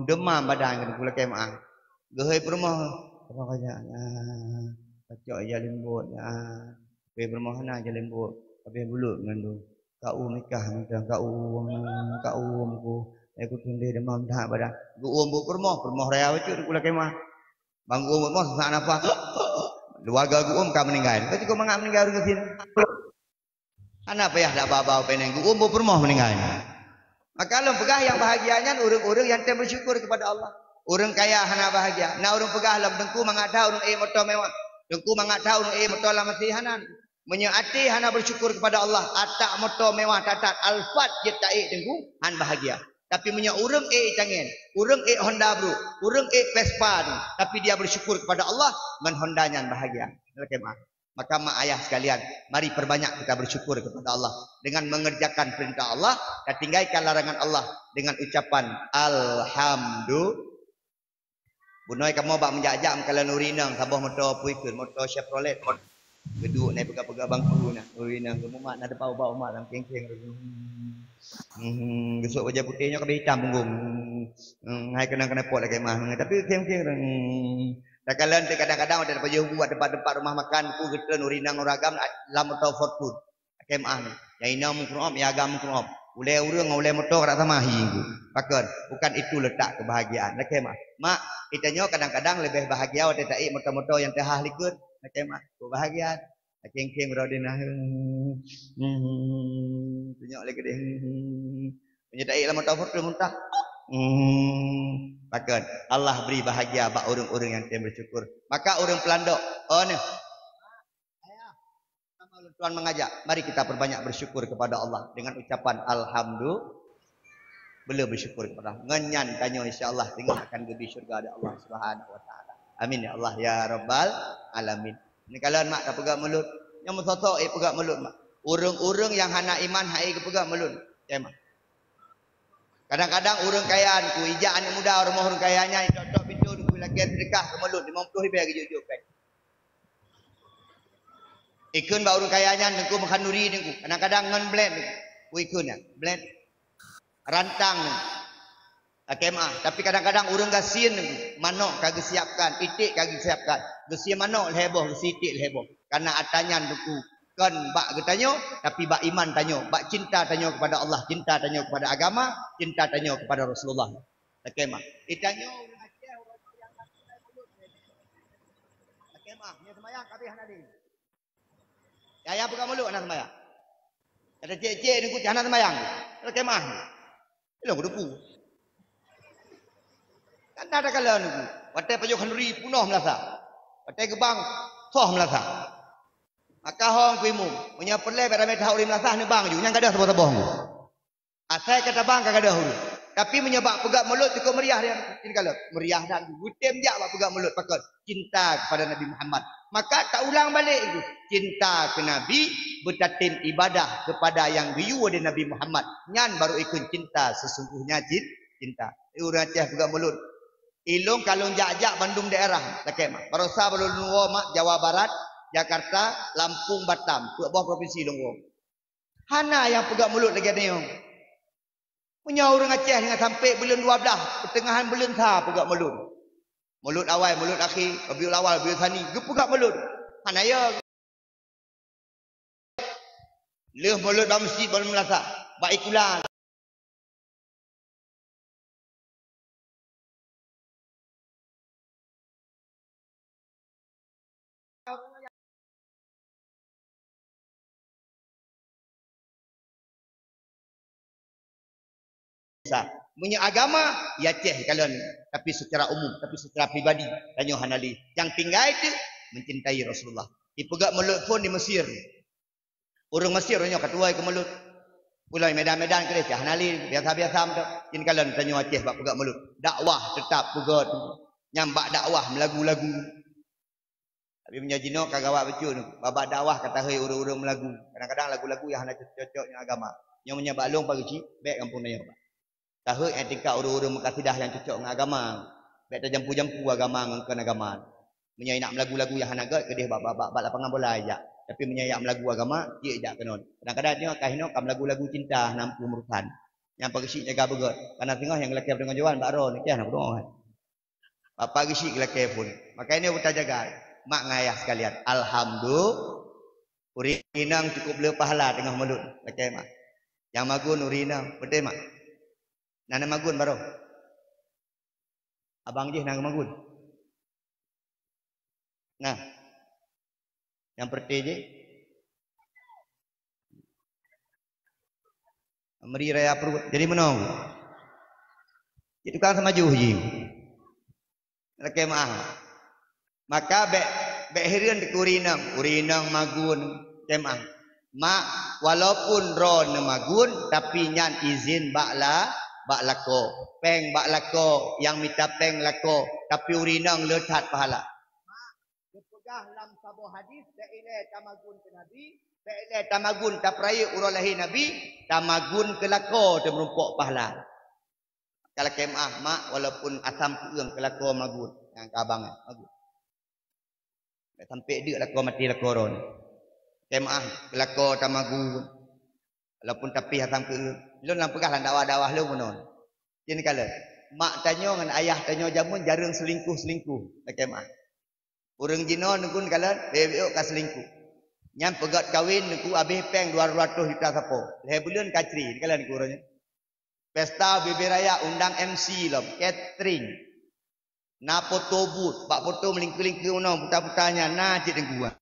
demam badan kena kula kemah. Gehoi permoh. Apa kaya pacok ya lembut pe permoh na je lembut. Habis bulut ngandu. Kau nikah macam kau ku. Aku tundih demam dah badan. Gu bu permoh raya wacuk kula kemah. Bang gu permoh sesak nafas. Keluarga gu ka meninggal. Kau juga mangak meninggal ke sini. Anak payah dak bau peneng gu bu permoh meninggal. Maka kalau pegah yang bahagianya orang-orang yang bersyukur kepada Allah. Orang kaya hana bahagia. Nah orang pegah lam dengku mangada orang motor mewah. Dengku mangada orang motor lam masihanan. Menyaati hana bersyukur kepada Allah. Atak motor mewah tatat alfat jetai dengku han bahagia. Tapi punya orang canggih. Orang Honda bro. Orang Vespa tu. Tapi dia bersyukur kepada Allah. Man Hondanya bahagia. Maka mak ayah sekalian, mari perbanyak kita bersyukur kepada Allah dengan mengerjakan perintah Allah dan tinggalkan larangan Allah dengan ucapan alhamdulillah. Bunoi kamu bak menjajak kalau nurinang sabah motor puikun motor Chevrolet. Geduk naik pegang-pegang bangku nah. Nurinang kamu mak ada bau-bau mak dalam keng-keng. Besok wajah putihnya ke hitam punggung. Hai kena pot lagi mah. Tapi keng-keng tak kalian kadang-kadang ada baju buat tempat-tempat rumah makan ku kita nurinang uragam lam motor fortune kemah ni yang ina mukrom ya agam mukrom ulai urang ulai motor rak samahi ku pakon bukan itu letak kebahagiaan nak kemah mak kitanya kadang-kadang lebih bahagia waktu tak motor-motor yang tehah likut nak kemah kebahagiaan keng-keng rodina tunjuk lagi dia penyetai lam motor fortune muntah maka Allah beri bahagia bak orang-orang yang bersyukur. Maka orang pelandok, oh ni. Tuan mengajak, mari kita perbanyak bersyukur kepada Allah dengan ucapan alhamdulillah. Beliau bersyukur kepada Allah. Ngenyan tanya insya-Allah tengok akan pergi syurga ada Allah Subhanahu wa taala. Amin ya Allah ya rabbal alamin. Ni kalau mak tak pegang mulut, yang mesosok pegang mulut mak. Orang-orang yang hana iman hai ke pegang mulut. Ya mak. Kadang-kadang orang kayaan ku ijak anak muda rumah orang kayanya dok pintu ku lagi sedekah ke mulut 50 ribu jujur kan. Ikun ba orang kayanya dengku makan nuri dengku. Kadang-kadang ngan blend ku ikun ya, blend rantang akemah. Tapi kadang-kadang orang gasien dengku. Manok kagak siapkan, itik kagak siapkan. Gasien manok heboh, gasien itik heboh. Karena atanya dengku kan bak getanyo tapi bak iman tanyo bak cinta tanyo kepada Allah cinta tanyo kepada agama cinta tanyo kepada Rasulullah takemah itanyo Aceh orang yang takemah ni sembahyang kabeh hanadi ya buka mulut anak sembahyang ada cek-cek ni ku anak sembahyang takemah ilo kudu kan ada kala ni watai pajo khanduri punoh melasa watai gebang soh melasa maka hong kuimu punya perle beramai tahu lim lasah ni bang ju yang kada sabah-sabah mu asai kata bang kada huru tapi menyebab pegang mulut cukup meriah dia ini kalau meriah dan gutem dia bak pegang mulut pakon cinta kepada Nabi Muhammad maka tak ulang balik itu cinta ke Nabi bertatin ibadah kepada yang biu dari Nabi Muhammad nyan baru ikut cinta sesungguhnya cinta urang Aceh pegang mulut ilung kalung jak-jak Bandung daerah takemah barosa baru nuwo mak Jawa Barat Jakarta, Lampung, Batam, tu bawah provinsi Longgo. Hana yang pegang mulut lagi ni. Punya orang Aceh dengan sampai bulan 12, pertengahan bulan Sa pegang mulut. Mulut awal, mulut akhir, Rabiul Awal, Rabiul Tsani, ge pegang mulut. Hana ya. Leh mulut dalam masjid baru melasak. Baik ulang. Punya agama ya Aceh kalian tapi secara umum tapi secara pribadi tanya Hanali yang tinggal itu mencintai Rasulullah dipegak mulut pun di Mesir orang Mesir orangnya ketua ke mulut pulai medan-medan ke dia Hanali biasa-biasa ini kalian tanya Aceh bak pegak mulut dakwah tetap pegat nyambak dakwah melagu-lagu tapi punya jino kagawak betul babak dakwah kata hei urang-urang melagu kadang-kadang lagu-lagu yang hanya cocoknya agama yang menyabak long pagi baik kampung naya pak tahu yang tingkat urang-urang Mekasidah yang cocok dengan agama. Baik terjampu-jampu agama dengan agama. Menyai nak melagu-lagu yang hanagat ke dia bab lapangan bola aja. Tapi menyai melagu agama dia ajak kenon. Kadang-kadang dia kahino kam lagu-lagu cinta nampu murusan. Yang pagi jaga begot. Karena tengah yang lelaki dengan jual Mbak Ron, ni nak berdoa. Bapak gisi lelaki pun. Makanya kita jaga. Mak ngayah sekalian. Alhamdulillah. Urinang cukup le pahala tengah mulut. Lelaki mak. Yang magun urinang. Betul mak? Nana magun baru. Abang je nang magun. Nah. Yang perti je. Meri raya perut. Jadi menang. Jadi kan sama juh je. Lelaki mak. Maka bek hirian di urinang magun kemah. Mak walaupun ron magun tapi nyan izin bakla lako. Peng bak lako yang minta peng lako tapi urinang letat pahala. Dipegah dalam sebuah hadis daile tamagun ke Nabi, daile tamagun tapraya uralahi Nabi, tamagun ke lako merumpok pahala. Kalau kemah mak walaupun asam keung ke lako magun yang kabang magun. Sampai dia lako mati lako ron. Kemah kelako tamagu walaupun tapi hatam ke lu nak pegah dakwah-dakwah lu menon. Jadi kala mak tanya dengan ayah tanya jamun jarang selingkuh-selingkuh kemah. Urang jino nukun kala bebek ka selingkuh. Nyam pegat kawin nuku habis peng 200 juta sapo. Le bulan kacri kala niku urangnya. Pesta bebe raya undang MC lom, catering. Na foto booth, bak foto melingkir-lingkir ono putar-putarnya na cik dengguan.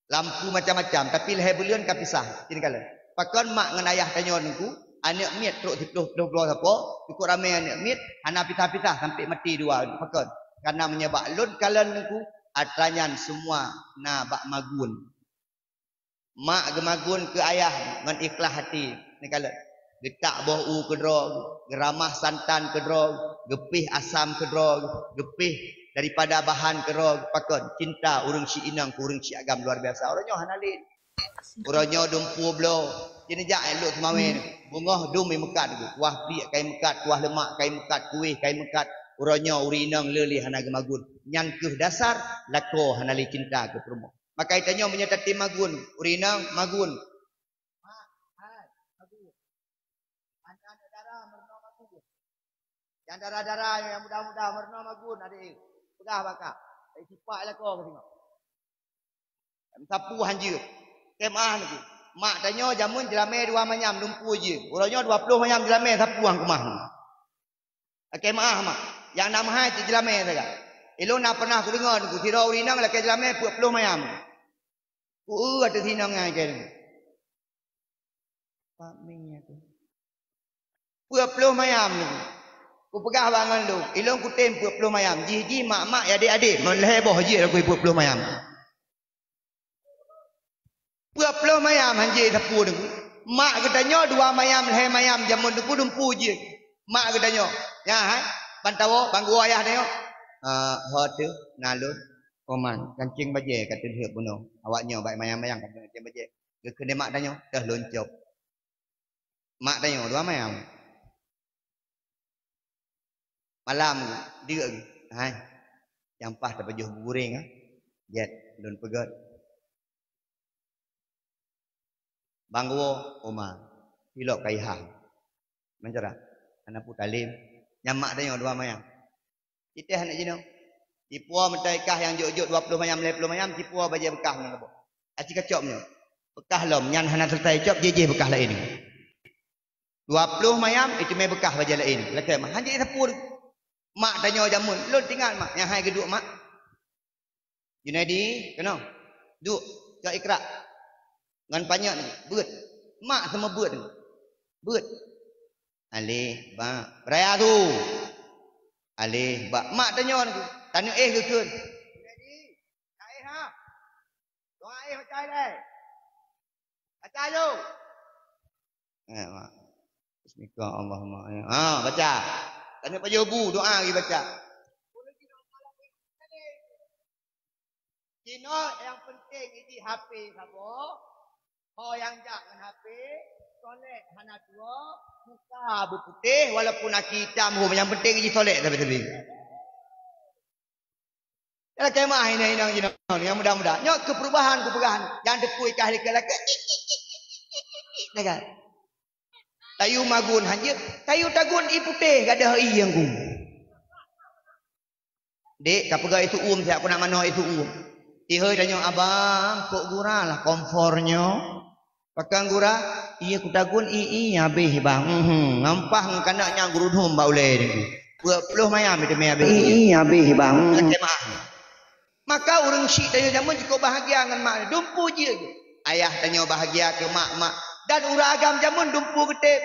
Lampu macam-macam tapi leher belian kapisah ini kala pakon mak ngan ayah tanya niku anak miat teruk tuh apa cukup ramai anak miat hana pisah-pisah sampai mati dua pakon karena menyebab lud kalan niku atranyan semua na bak magun mak gemagun ke ayah ngan ikhlas hati ni kala getak bau kedro geramah santan kedro gepih asam kedro gepih daripada bahan kerog pakon cinta urang si inang ku urang si agam luar biasa orangnya hanalin orangnya dumpu blo jadi jak elok semawin bunga dum mekat kuah piak kai mekat kuah lemak kai mekat kuih kai mekat orangnya urinang leli hana gemagun nyan ke dasar lako hanali cinta ke promo maka itanya menyatati magun urinang magun yang darah-darah yang muda-muda merna magun adik pedah bakak. Sifat lah kau tengok. Sapu hanja. Kemah ni. Mak tanya jamun jelamai 2 manyam lumpu je. Orangnya 20 manyam jelamai sapu hang kemah. Kemah mak. Yang nak mahal je jelamai saja. Elo nak pernah aku dengar aku kira urinang lah ke jelamai 20 manyam. Ku ada sinang ngai ke. Pak ming aku. 20 manyam ni. Ku pegah bangan lu. Ilong ku tem 20 mayam. Ji mak-mak adik-adik. Meleh boh je aku 20 mayam. 20 mayam hanji sapu ni. Mak katanya 2 mayam leh mayam jamun tu dumpu je. Mak katanya. Ya hai. Bantawo banggu ayah tengok. Hotu nalun koman kancing baje kata dia bunuh. Awaknya baik mayam-mayam kata kancing baje. Ke kene mak tanya dah loncop. Mak tanya 2 mayam. Malam dia hai jampah tak pajuh guring jet lun pegat bangwo oma pilok kaihang mencerah anak putalim nyamak tanya 2 mayam kita anak jino tipua mentaikah yang jok-jok 20 mayam 20 mayam tipua baje bekah nang lebok aci kacopnya bekah lom nyan hana selesai cop jeje bekah lain 20 mayam itu me bekah baje lain lekeh mah hanji sapu mak tanya jamun lu tinggal mak yang hai kedua mak Junaidi kena duk cak ikrak ngan panyak ni beut mak sama beut ni beut alih ba raya tu alih ba mak tanya ni tanya ke keun Junaidi cai ha doa cai dai baca lu mak bismillah Allahumma baca tanya Pak Jobu doa lagi baca. Cino yang penting ini HP sabo. Ho yang jak dengan HP, solek hana tua, muka berputih walaupun nak hitam yang penting ini solek tapi. Kalau kemah ini yang mudah-mudah. Nyok ke perubahan. Jangan dekui kah dekat lagi. Dekat. Tayu magun hanya tayu tagun i putih gada i yang ku. Dek kapega itu siap aku nak mano itu Ihoi danyo abang kok gura lah komfornya. Pakang gura iya ku tagun i habis bang. Ngampah ngkanak guru dhum ba ule ni. Puluh mayam itu me habis. I habis bang. Maka urang si tayo jamun cukup bahagia dengan mak dumpu je. Ayah tanya bahagia ke mak dan uragam jamun dumpu gede.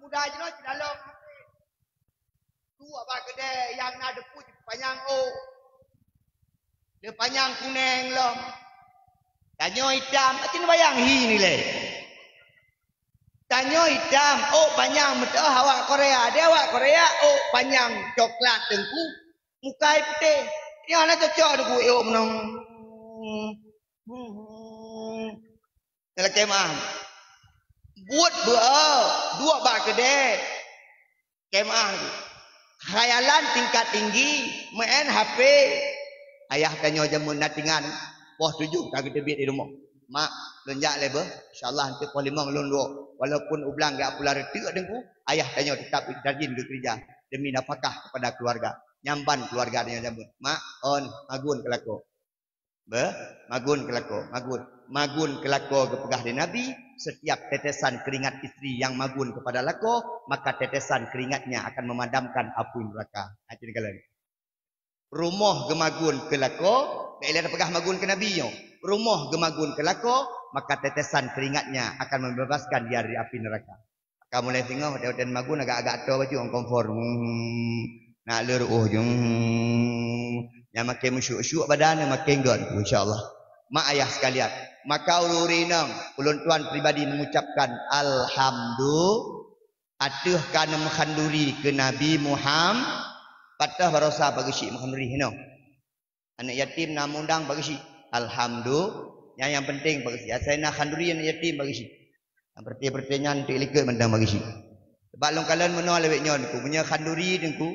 Muda je noh dalam tu apa kedai yang nak depu panjang dia panjang kuning loh. Tanyo hitam atin bayang hi ni le. Tanyo hitam panjang betul awak Korea. Dia awak Korea panjang coklat tengku mukai putih. Dia nak cocok deku menong. Dalam kemah. Buat dua bak kedai kemah khayalan tingkat tinggi main HP ayah tanya jamun natingan poh 7 tak kita biar di rumah mak lonjak leba insyaallah nanti poh 5 lon 2 walaupun ublang gak pula retik dengku ayah tanya tetap rajin ke gereja demi nafkah kepada keluarga nyamban keluarga tanya jamun mak on magun kelako magun kelako kepegah di Nabi. Setiap tetesan keringat istri yang magun kepada lako, maka tetesan keringatnya akan memadamkan api neraka. Hati kalian. Rumah gemagun ke lako, bila pegah magun ke Nabi yo. Rumah gemagun ke lako, maka tetesan keringatnya akan membebaskan dia dari api neraka. Kamu mulai tengok hotel magun agak-agak tua baju orang komfor. Nak leruh jung. Yang makin syuk-syuk badan makin gon insyaallah. Mak ayah sekalian, maka ururinang ulun tuan pribadi mengucapkan alhamdulillah atuh kana menghanduri ke Nabi Muhammad patah barosa bagi syik menghanduri hino. Anak yatim nak undang bagi syik alhamdulillah yang penting bagi syik. Saya nak handuri anak yatim bagi syik. Pertanyaan tik liket mendang bagi syik. Sebab long kalian menol lewek nyon ku punya handuri dengku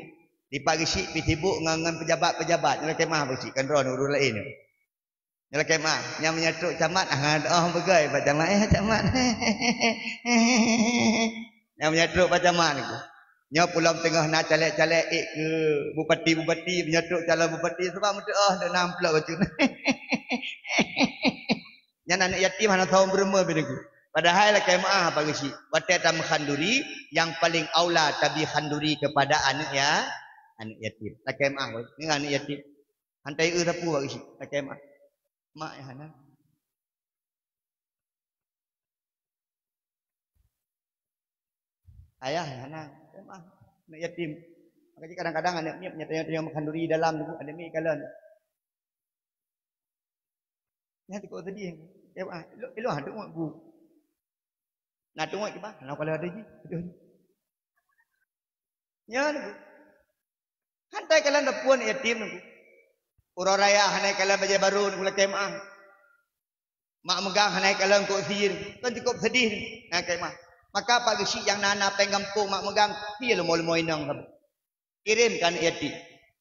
di pagi syik pi sibuk ngan pejabat-pejabat nak kemah bagi syik kan ron urus lain. Nyala kemah, yang menyatuk camat, begai pak camat, camat. Yang menyatuk pak camat ni. Nya pulau tengah nak calek-calek ke bupati menyatuk calon bupati sebab dia nampak baju. Yang anak yatim hana tahu berema begitu. Padahal kemah bagi si, watai tam khanduri yang paling aula tabi khanduri kepada anak yatim. Kemah ni anak yatim. Hantai rapu bagi si, kemah. Mak ya Hana. Ayah ya Hana. Mak nak yatim. Makanya kadang-kadang anak ni nyata-nyata menghanduri dalam tu ada mi kalian. Nanti kau tadi elo ada mak bu. Nak tengok ke bah? Kalau ada je. Ya tu. Hantai kalian dah puan yatim tu. Urang raya hanai kalian baju baru ni pula kemah. Mak megang hanai kalian kok sihir. Kan cukup sedih nak kemah. Maka pagi si yang nana pengampung mak megang dia lemo-lemo inang sabo. Kirimkan yatim.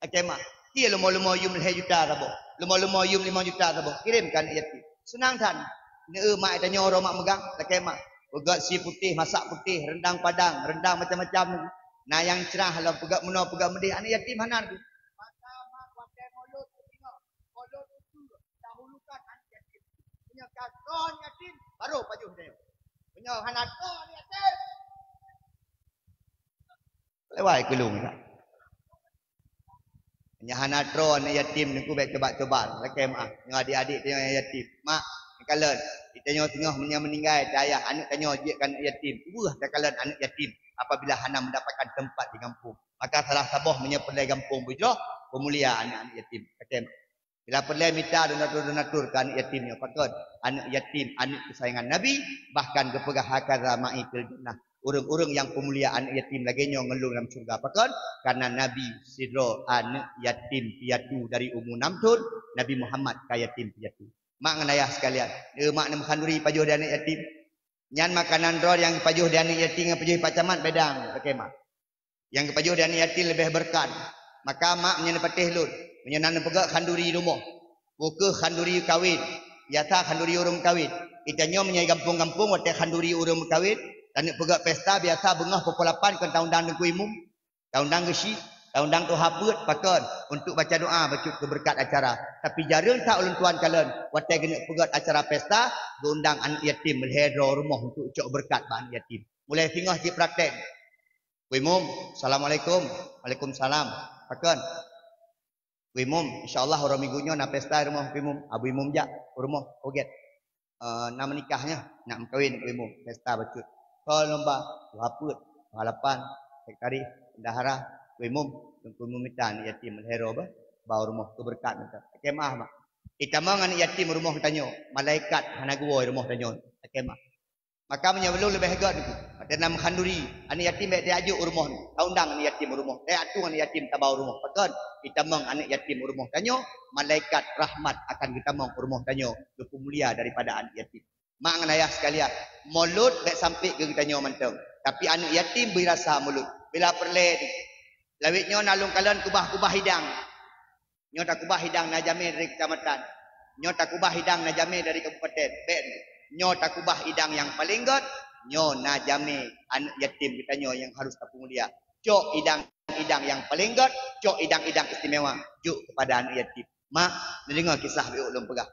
Kemah. Dia lemo-lemo yum 2 juta sabo. Lemo-lemo yum 5 juta sabo. Kirimkan yatim. Senang tan. Ni mak tanya orang mak megang kemah. Pegat si putih, masak putih, rendang padang, rendang macam-macam. Nah yang cerah lah pegat menua pegat medih anak yatim hanan tu. Kon yatim baru pajuh dia. Punya hanat kon yatim. Lewai kelung tak. Punya hanat kon yatim ni ku baik coba-coba. Laki mak, yang adik-adik dia yang yatim. Mak, kalian kita tengah meninggal ayah anak tanya kan yatim. Wah, kalian anak yatim apabila hana mendapatkan tempat di kampung. Maka salah sabah menyepelai kampung bujroh pemulia anak-anak yatim. Kata bila perlu minta donatur ke anak yatimnya. Pakon anak yatim, anak kesayangan Nabi. Bahkan kepegah hakadha ma'ikil jannah. Orang-orang yang pemulia anak yatim laginya ngelung dalam surga. Pakon karena Nabi sidro anak yatim piatu dari umur 6 tahun. Nabi Muhammad kaya yatim piatu. Mak dan ayah sekalian. Mak nak menghanduri pajuh dan anak yatim. Nyan makanan ror yang pajuh dan anak yatim dengan pajuh pacamat bedang. Okay, mak. Yang pajuh dan anak yatim lebih berkat. Maka mak menyana patih lut. Menyenang pegak khanduri rumah. Buka khanduri kawin. Biasa khanduri orang kawin. Itanya menyai kampung-kampung watak khanduri urang berkawin dan pegat pesta biasa bengah pukul 8 kan taundang dengku imum. Taundang gesi, taundang tu habut pakon untuk baca doa bacut keberkat acara. Tapi jarang tak ulun tuan kalian watak kena pegat acara pesta diundang anak yatim melihara rumah untuk cok berkat ba anak yatim. Mulai singah di praktek. Ku imum, assalamualaikum. Waalaikumsalam. Pakon. Ku imum, insyaallah orang minggunya nak pesta rumah ku imum. Abu imum jak rumah oget. Nak menikahnya, nak berkahwin ku imum, pesta bacut. Kalau lomba, haput, halapan, sekretari, bendahara, ku imum, ku imum minta anak yatim melihara ba, bawa rumah tu berkat minta. Kemah mak. Itamang anak yatim rumah tanya, malaikat hana gua rumah tanya. Kemah. Maka menyebelum lebih hegat itu. Ada nama khanduri, anak yatim dia ajuk rumah ni. Taundang anak yatim rumah. Dia atung anak yatim tak bawa rumah. Pakon, itamang anak yatim rumah tanya, malaikat rahmat akan ditamang rumah tanya, lebih mulia daripada anak yatim. Mak dengan ayah sekalian, mulut baik sampai ke kita nyawa mantang. Tapi anak yatim berasa mulut. Bila perlet, lawitnya nalung kalian kubah-kubah hidang. Nyo tak kubah hidang najame dari kecamatan. Nyo tak kubah hidang najame dari kabupaten. Ben. Nyo tak kubah hidang yang paling god. Nyo najame anak yatim kita nyo yang harus tapung mulia. Cok hidang-hidang yang paling god. Cok hidang-hidang istimewa. Juk kepada anak yatim. Mak, dengar kisah biuk ulun pegah.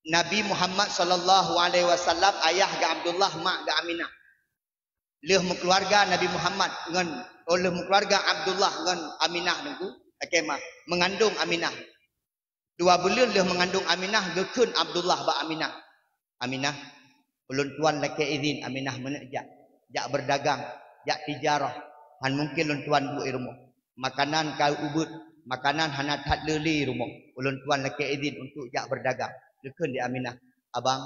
Nabi Muhammad sallallahu alaihi wasallam ayah ga Abdullah mak ga Aminah. Leh keluarga Nabi Muhammad ngan oleh keluarga Abdullah ngan Aminah nunggu akemah mengandung Aminah. 2 bulan leh mengandung Aminah gekeun Abdullah ba Aminah. Aminah ulun tuan laki izin Aminah menejak jak berdagang, jak tijarah. Han mungkin ulun tuan buat rumah. Makanan kau ubud, makanan hanat hat leli rumah. Ulun tuan laki izin untuk jak berdagang. Lekun di Aminah. Abang,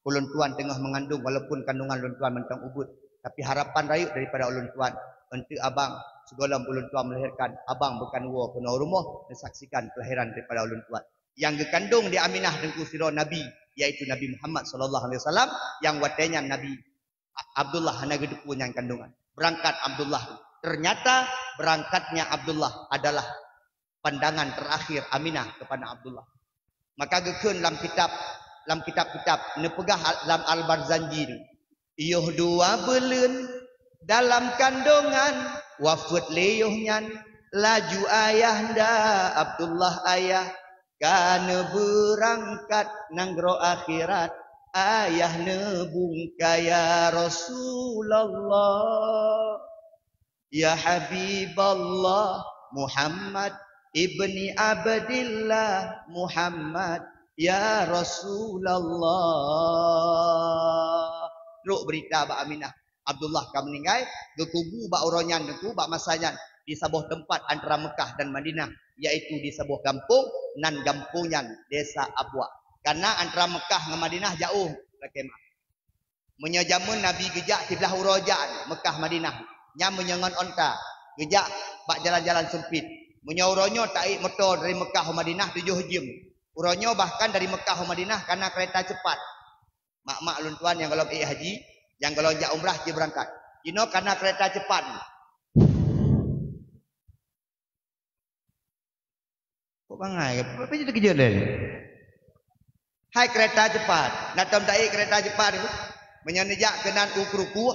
ulun tuan tengah mengandung walaupun kandungan ulun tuan mentang ubud. Tapi harapan rayuk daripada ulun tuan. Untuk abang, segala ulun tuan melahirkan. Abang bukan wa kena rumah. Mensaksikan kelahiran daripada ulun tuan. Yang dikandung di Aminah dengku sirah Nabi. Iaitu Nabi Muhammad SAW. Yang watanya Nabi Abdullah hana gedepu yang kandungan. Berangkat Abdullah. Ternyata berangkatnya Abdullah adalah pandangan terakhir Aminah kepada Abdullah. Maka gekun dalam kitab-kitab nepegah dalam Al-Barzanji ni. Iyuh 2 bulan dalam kandungan wafat leyuhnyan laju ayahanda Abdullah ayah kana berangkat nanggro akhirat ayah nebung kaya Rasulullah ya Habiballah Muhammad Ibni Abdillah Muhammad ya Rasulullah. Ruk berita ba Aminah Abdullah ka meninggal gekubu ba uronyan deku ba masanyan di sebuah tempat antara Mekah dan Madinah yaitu di sebuah kampung nan kampungnya desa Abwa. Karena antara Mekah dengan Madinah jauh rakemah. Menyajamun Nabi gejak sebelah urojaan Mekah Madinah nya menyangan onta gejak bak jalan-jalan sempit. Menyauronyo taik motor dari Mekah ke Madinah 7 jam. Uronyo bahkan dari Mekah ke Madinah karena kereta cepat. Mak-mak lun tuan yang kalau pergi haji, yang kalau jak umrah dia berangkat. Karena kereta cepat. Kok bangai? Apa jadi kerja dah? Hai kereta cepat. Natam taik kereta cepat itu menyanjak kenan ukruku,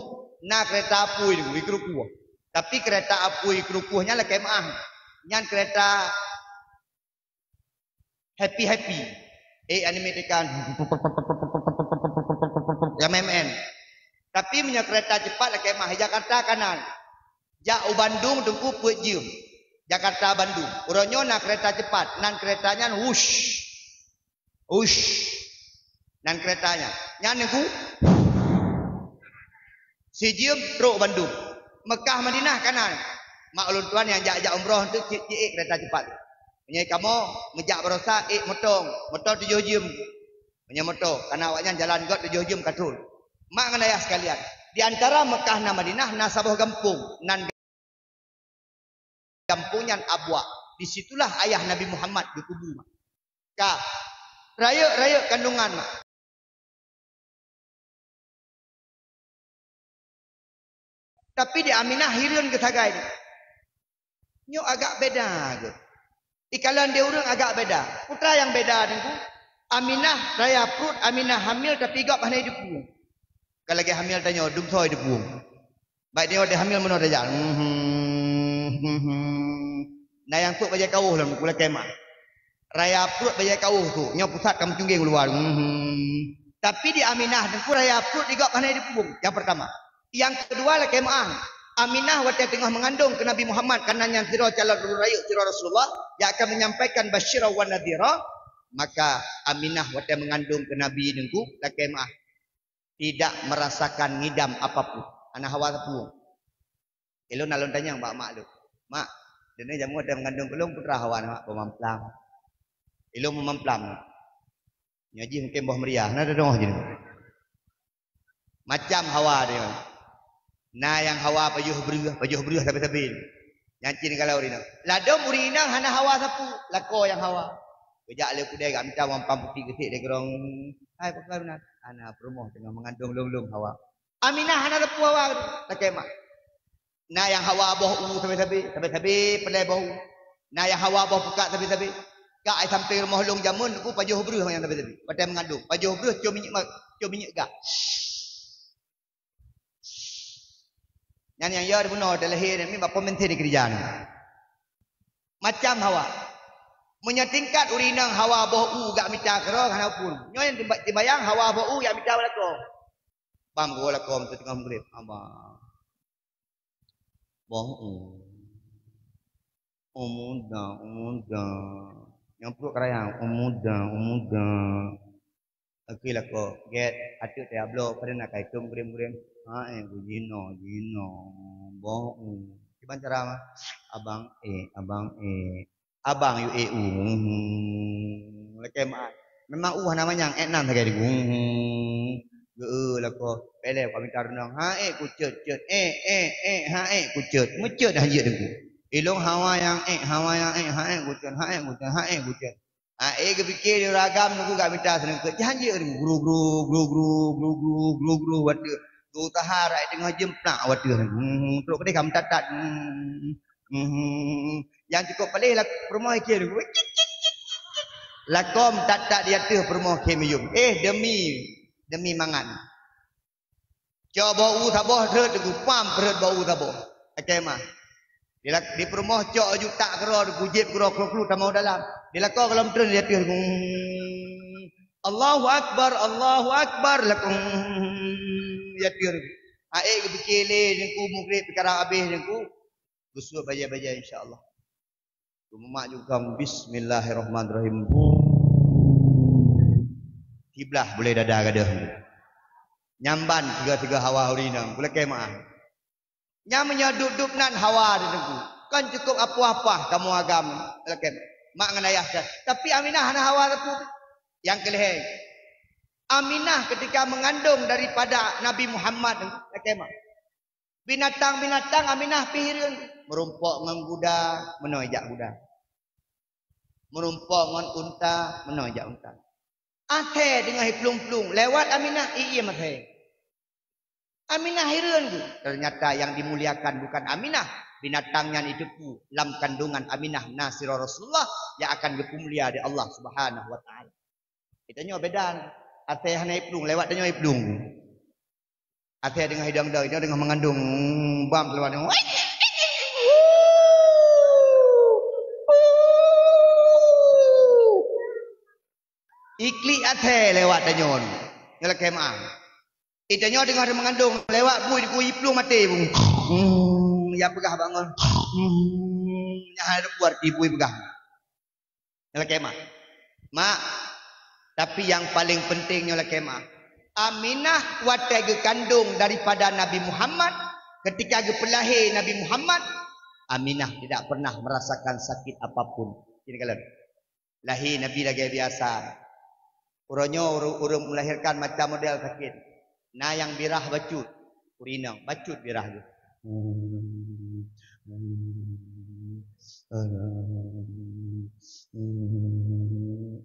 na kereta apui itu ukruku. Tapi kereta apui ukrukuhnya lah kemah. Nyan kereta happy animatikan yang MN. Tapi punya kereta cepat lah kemah Jakarta kanan. Jauh Bandung tunggu pejum. Jakarta Bandung. Uronyo nak kereta cepat. Nan keretanya wush. Nan keretanya. Nyan nunggu. Sejum truk Bandung. Mekah Madinah kanan. Mak ulun tuan yang jak umrah tu cik kereta cepat. Punya kamu ngejak berosa motor 7 jam. Punya motor karena awaknya jalan got 7 jam katul. Mak dengan ayah sekalian, di antara Mekah dan Madinah na sabuh kampung nan kampungnya Abwa. Disitulah ayah Nabi Muhammad dikubur. Ka raya kandungan mak. Tapi di Aminah hirun ke tagai ni. Nyo agak beda ke. Ikalan dia orang agak beda. Putra yang beda ni Aminah raya perut, Aminah hamil tapi gak pandai depung. Kalau lagi hamil tanya, dum thoi depung. Baik dia ada hamil mana ada jalan. Nah yang tu bajai kau lah, kula kemah. Raya perut bajai kau tu, nyo pusat kamu cungging keluar. Tapi di Aminah dan raya perut juga pandai depung. Yang pertama. Yang kedua lah kemah. Aminah waktu tengah mengandung ke Nabi Muhammad karena yang sira calon rayu sira Rasulullah yang akan menyampaikan basyira wa nadhira, maka Aminah waktu mengandung ke Nabi nengku la kemah tidak merasakan ngidam apapun. Anak hawa tepung. Elo nalon tanya mbak mak lu. Mak, dene jamu ada mengandung belum putra hawa mak pemamplam. Elo memamplam. Nyaji mungkin boh meriah. Nah ada dong jadi. Macam hawa dia. Nah yang hawa pajuh beruh tapi yang cini kalau urina. Ladom urina hana hawa sapu, lako yang hawa. Kejak le kudai gak minta wang pamputi gesik dia gerong. Hai pakaruna, ana promoh tengah mengandung long hawa. Aminah hana sapu hawa laki mak. Nah yang hawa boh tapi pelai boh. Nah yang hawa boh buka tapi gak ai sampai rumah long jamun ku pajuh beruh yang tapi. Pada mengandung. Pajuh beruh cium minyak gak. Yang ya benar adalah lahir ni bapa menteri di kerjaan. Macam hawa. Menyetingkat urinang hawa bohu gak minta kerong hana pun. Nyo yang dibayang hawa bohu yang minta belako. Bam go lako tu tengah maghrib. Abang. Bohu. Umuda. Yang perut kerayang umuda. Okey lako. Get atuk diablo pada nak kaitum grim. Jino, bohong. Gimana cara mah? Abang Lekai mak. Memang namanya yang enam sekali. Lah ko. Pele kami karunang. Kucut. Kucut. Mucut dah je deku. Ilong hawa yang kucut. Kucut. Ke fikir dia ragam nunggu gak minta seneng ke. Jangan je deku. Gru. Waduh. Tu tahara tengah jemplak waduh. Teruk pedih kamu tatat. Yang cukup pedih lah permoh kira. Lakom tatat dia tu permoh kemium. Demi mangan. Coba bau taboh red ku pam red bau taboh. Akemah. Di permoh cok juta kero gujib kero tamau dalam. Dilakon kalau menteri dia tu. Allahu akbar lakum ya tiur. Aik berkele dengku mukrib perkara habis dengku. Gusur baja-baja insya-Allah. Mak juga bismillahirrahmanirrahim. Kiblah boleh dadah gadah. Nyamban tiga hawa urinang boleh kemah. Nyamanya duduk nan hawa dengku. Kan cukup apa-apa kamu agama. Boleh mak nganayah. Tapi Aminah hana hawa tu. Yang kelihai. Aminah ketika mengandung daripada Nabi Muhammad. Binatang-binatang Aminah pihirin. Merumpok dengan kuda, menojak kuda. Merumpok dengan unta, menojak unta. Athe dengan plung-plung. Lewat Aminah, iya mathe. Aminah hirin. Ternyata yang dimuliakan bukan Aminah. Binatangnya itu pun dalam kandungan Aminah Nasirah Rasulullah yang akan dipulia di Allah Subhanahu wa taala. Itanya beda. Ateh naik plung lewat dia naik plung. Ateh dengan hidang dah dia dengan mengandung bam lewat dia. Ikli ateh lewat dia nyon. Nyala kemah. Itanya dengan mengandung lewat bui plung mati bung. Yang pegah bangun. Yang ada buat ibu pegah. Nyala kemah. Mak. Tapi yang paling pentingnya oleh kemah. Aminah waktu kandung daripada Nabi Muhammad. Ketika pelahir Nabi Muhammad. Aminah tidak pernah merasakan sakit apapun. Ini kalau lahir Nabi lagi biasa. Urangnya urang melahirkan macam model sakit. Nah yang birah bacut. Urinang bacut birah tu.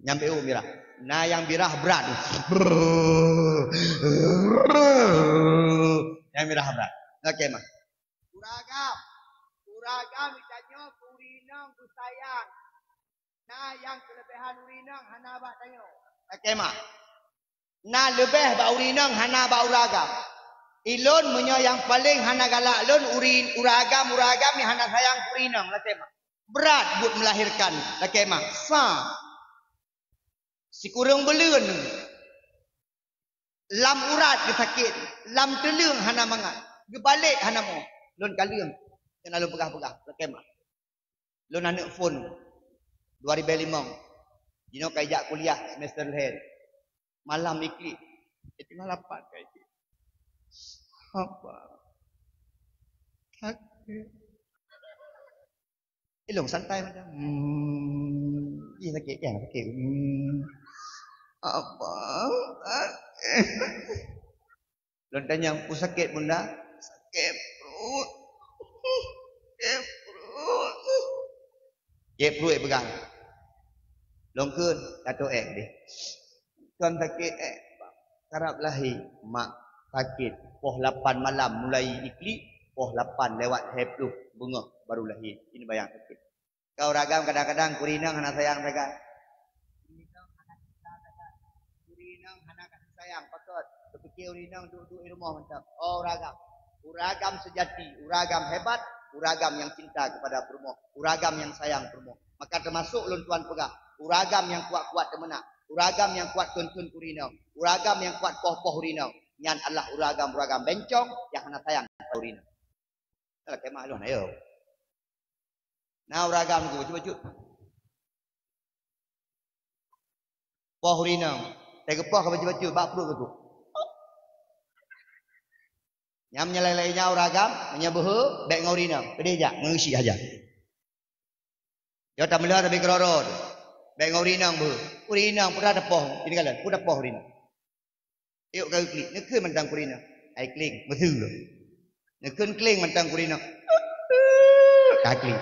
Nyampe birah. Nah yang birah berat. Yang birah berat. Okey mah. Uragam ditanya urinang ku sayang. Nah yang kelebihan urinang hana abah tanya. Kemah. Na lebih bau rinang hana bau ragam. Ilun menyo yang paling hana galak lun uragam yang hana sayang kurinang lah kemah. Berat buat melahirkan lah kemah. Si kurang belun. Lam urat ke sakit, lam telung hana mangat. Ge balik hana mo. Lun kalium. Kena lu pegah-pegah lah kemah. Lun anak phone 2005. Dino kaijak kuliah semester lahir. Malam ikli. Tinggal lapat kaijak. Apa? Sakit. Ilong santai macam. Ih sakit kan sakit. Apa? Lon tanya, sakit bunda? Sakit perut. Sakit perut. Sakit perut pegang. Longkeun kata deh. Tuan sakit karap lahir mak sakit poh 8 malam mulai ikli, poh 8 lewat 20 bunga baru lahir. Ini bayang sakit. Kau ragam kadang-kadang kurinang hana sayang mereka. Kurinang hana kasih sayang patut. Kepikir kurinang duduk di rumah macam. Oh ragam. Uragam sejati, uragam hebat, uragam yang cinta kepada perumoh, uragam yang sayang perumoh. Maka termasuk lun tuan pegah, uragam yang kuat-kuat temenak, uragam yang kuat tun-tun kurinau, uragam yang kuat poh-poh urinau. Nyan Allah uragam-uragam bencong yang hana sayang urinau. Kalau kemah lu ayo. Nah uragam ku cuba cut. Poh urinau. Tega poh ka baca-baca bak perut tu. Yang menyelai-lainya uragam, menyebuh, baik ngaurinam. Pedih jak, mengisi aja. Dia tak melihat lebih kerorot. Baik ngaurinam buh. Urinam, pun ada poh. Ini kalian, pun ada poh urinam. Yuk kau klik, nekun mentang urinam. Ai klik, betul loh. Nekun kling mentang urinam. Tak klik.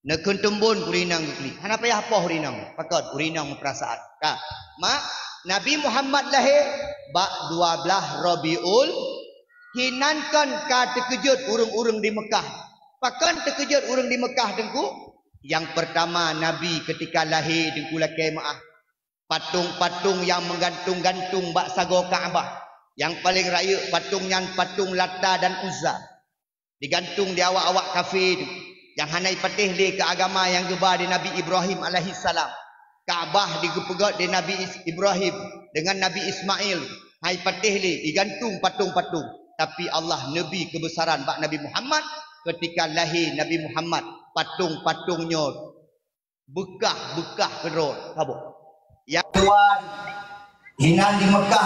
Nekun tumbun urinam klik. Hana payah poh urinam. Pakat urinam perasaan. Kah, mak Nabi Muhammad lahir bak 12 Rabiul hinankan ka terkejut urung-urung di Mekah. Pakan terkejut urung di Mekah dengku. Yang pertama Nabi ketika lahir dengku lakai maah. Patung-patung yang menggantung-gantung bak sago Kaabah. Yang paling raya patungnya patung Lata dan Uzza. Digantung di awak-awak kafir. Yang hanai patih li ke agama yang gebah di Nabi Ibrahim alaihi salam. Kaabah digepegat di Nabi Ibrahim dengan Nabi Ismail. Hai patih li digantung patung-patung. Tapi Allah Nabi kebesaran bak Nabi Muhammad ketika lahir Nabi Muhammad patung-patungnya bekah-bekah kerot kabut. Yang tuan hinan di Mekah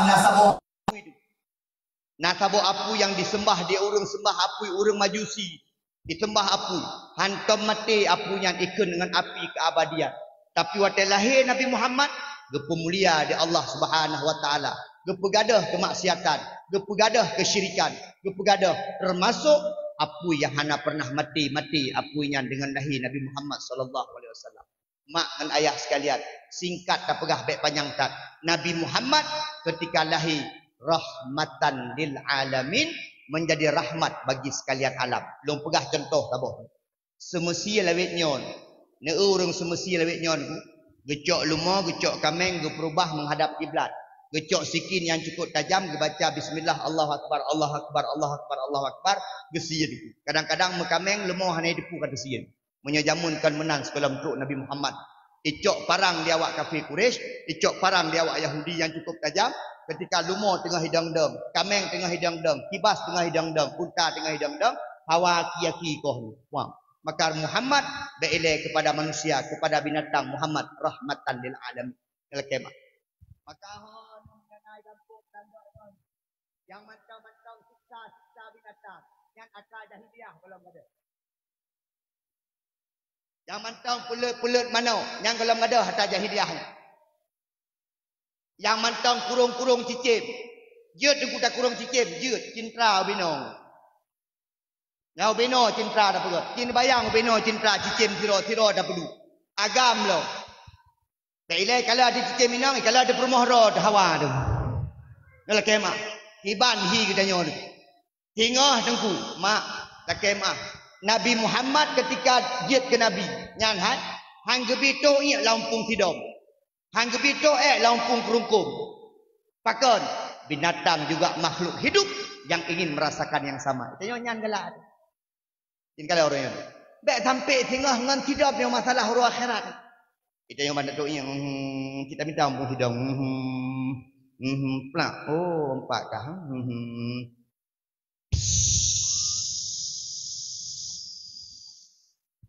nasabo apu yang disembah dia urang sembah apu urang majusi disembah apu hantam mati apunya ikut dengan api keabadian. Tapi waktu lahir Nabi Muhammad gepemulia di Allah Subhanahu wa taala. Gepegadah kemaksiatan, gepegadah kesyirikan, gepegadah termasuk apu yang hana pernah mati apunya dengan lahir Nabi Muhammad sallallahu alaihi wasallam. Mak dan ayah sekalian, singkat tak pegah baik panjang tak. Nabi Muhammad ketika lahir rahmatan lil alamin, menjadi rahmat bagi sekalian alam. Belum pegah contoh taboh. Semesti lawit nyon. Ne urang semesti lawit nyon ku. Gecok lumah, gecok kameng, geperubah menghadap kiblat. Gecok sikin yang cukup tajam, gebaca bismillah, Allahu akbar, Allahu akbar, Allahu akbar, Allahu akbar, gesian itu. Kadang-kadang mekameng lemah hanai depu kata sian. Menyajamunkan menang sekolah untuk Nabi Muhammad. Icok parang di awak kafir Quraisy, icok parang di awak Yahudi yang cukup tajam. Ketika lumah tengah hidang dem, kameng tengah hidang dem, kibas tengah hidang dem, unta tengah hidang dem, hawa kiyaki koh. Wah. Maka Muhammad berilai kepada manusia, kepada binatang. Muhammad rahmatan lil alamin. Kelekemah. Maka yang macam-macam siksa binatang yang akal jahiliah kalau ada. Yang macam pulut-pulut mana yang kalau ada hatta jahiliahnya. Yang macam kurung-kurung cicim. Jeut tu tak kurung cicim, jeut cintra binong. Ngau beno cintra dah perut. Cin bayang beno cintra cicim siro dah perlu. Agam lo. Baiklah kalau ada cicim minang, kalau ada perumah roh hawa tu. Kalau kemah, hiban hi katanya tu. Hingah tengku, mak tak kemah. Nabi Muhammad ketika jet ke Nabi, nyan han, hang gebito iak lampung tidom. Hang gebito lampung kerungkung. Pakon binatang juga makhluk hidup yang ingin merasakan yang sama. Itu nyan galak. Jin kalau orang itu. Baik sampai tengah ngan tidak punya masalah huru akhirat. Itu yang mana tu yang kita minta ampun hidung. Plak. Oh, empat kah?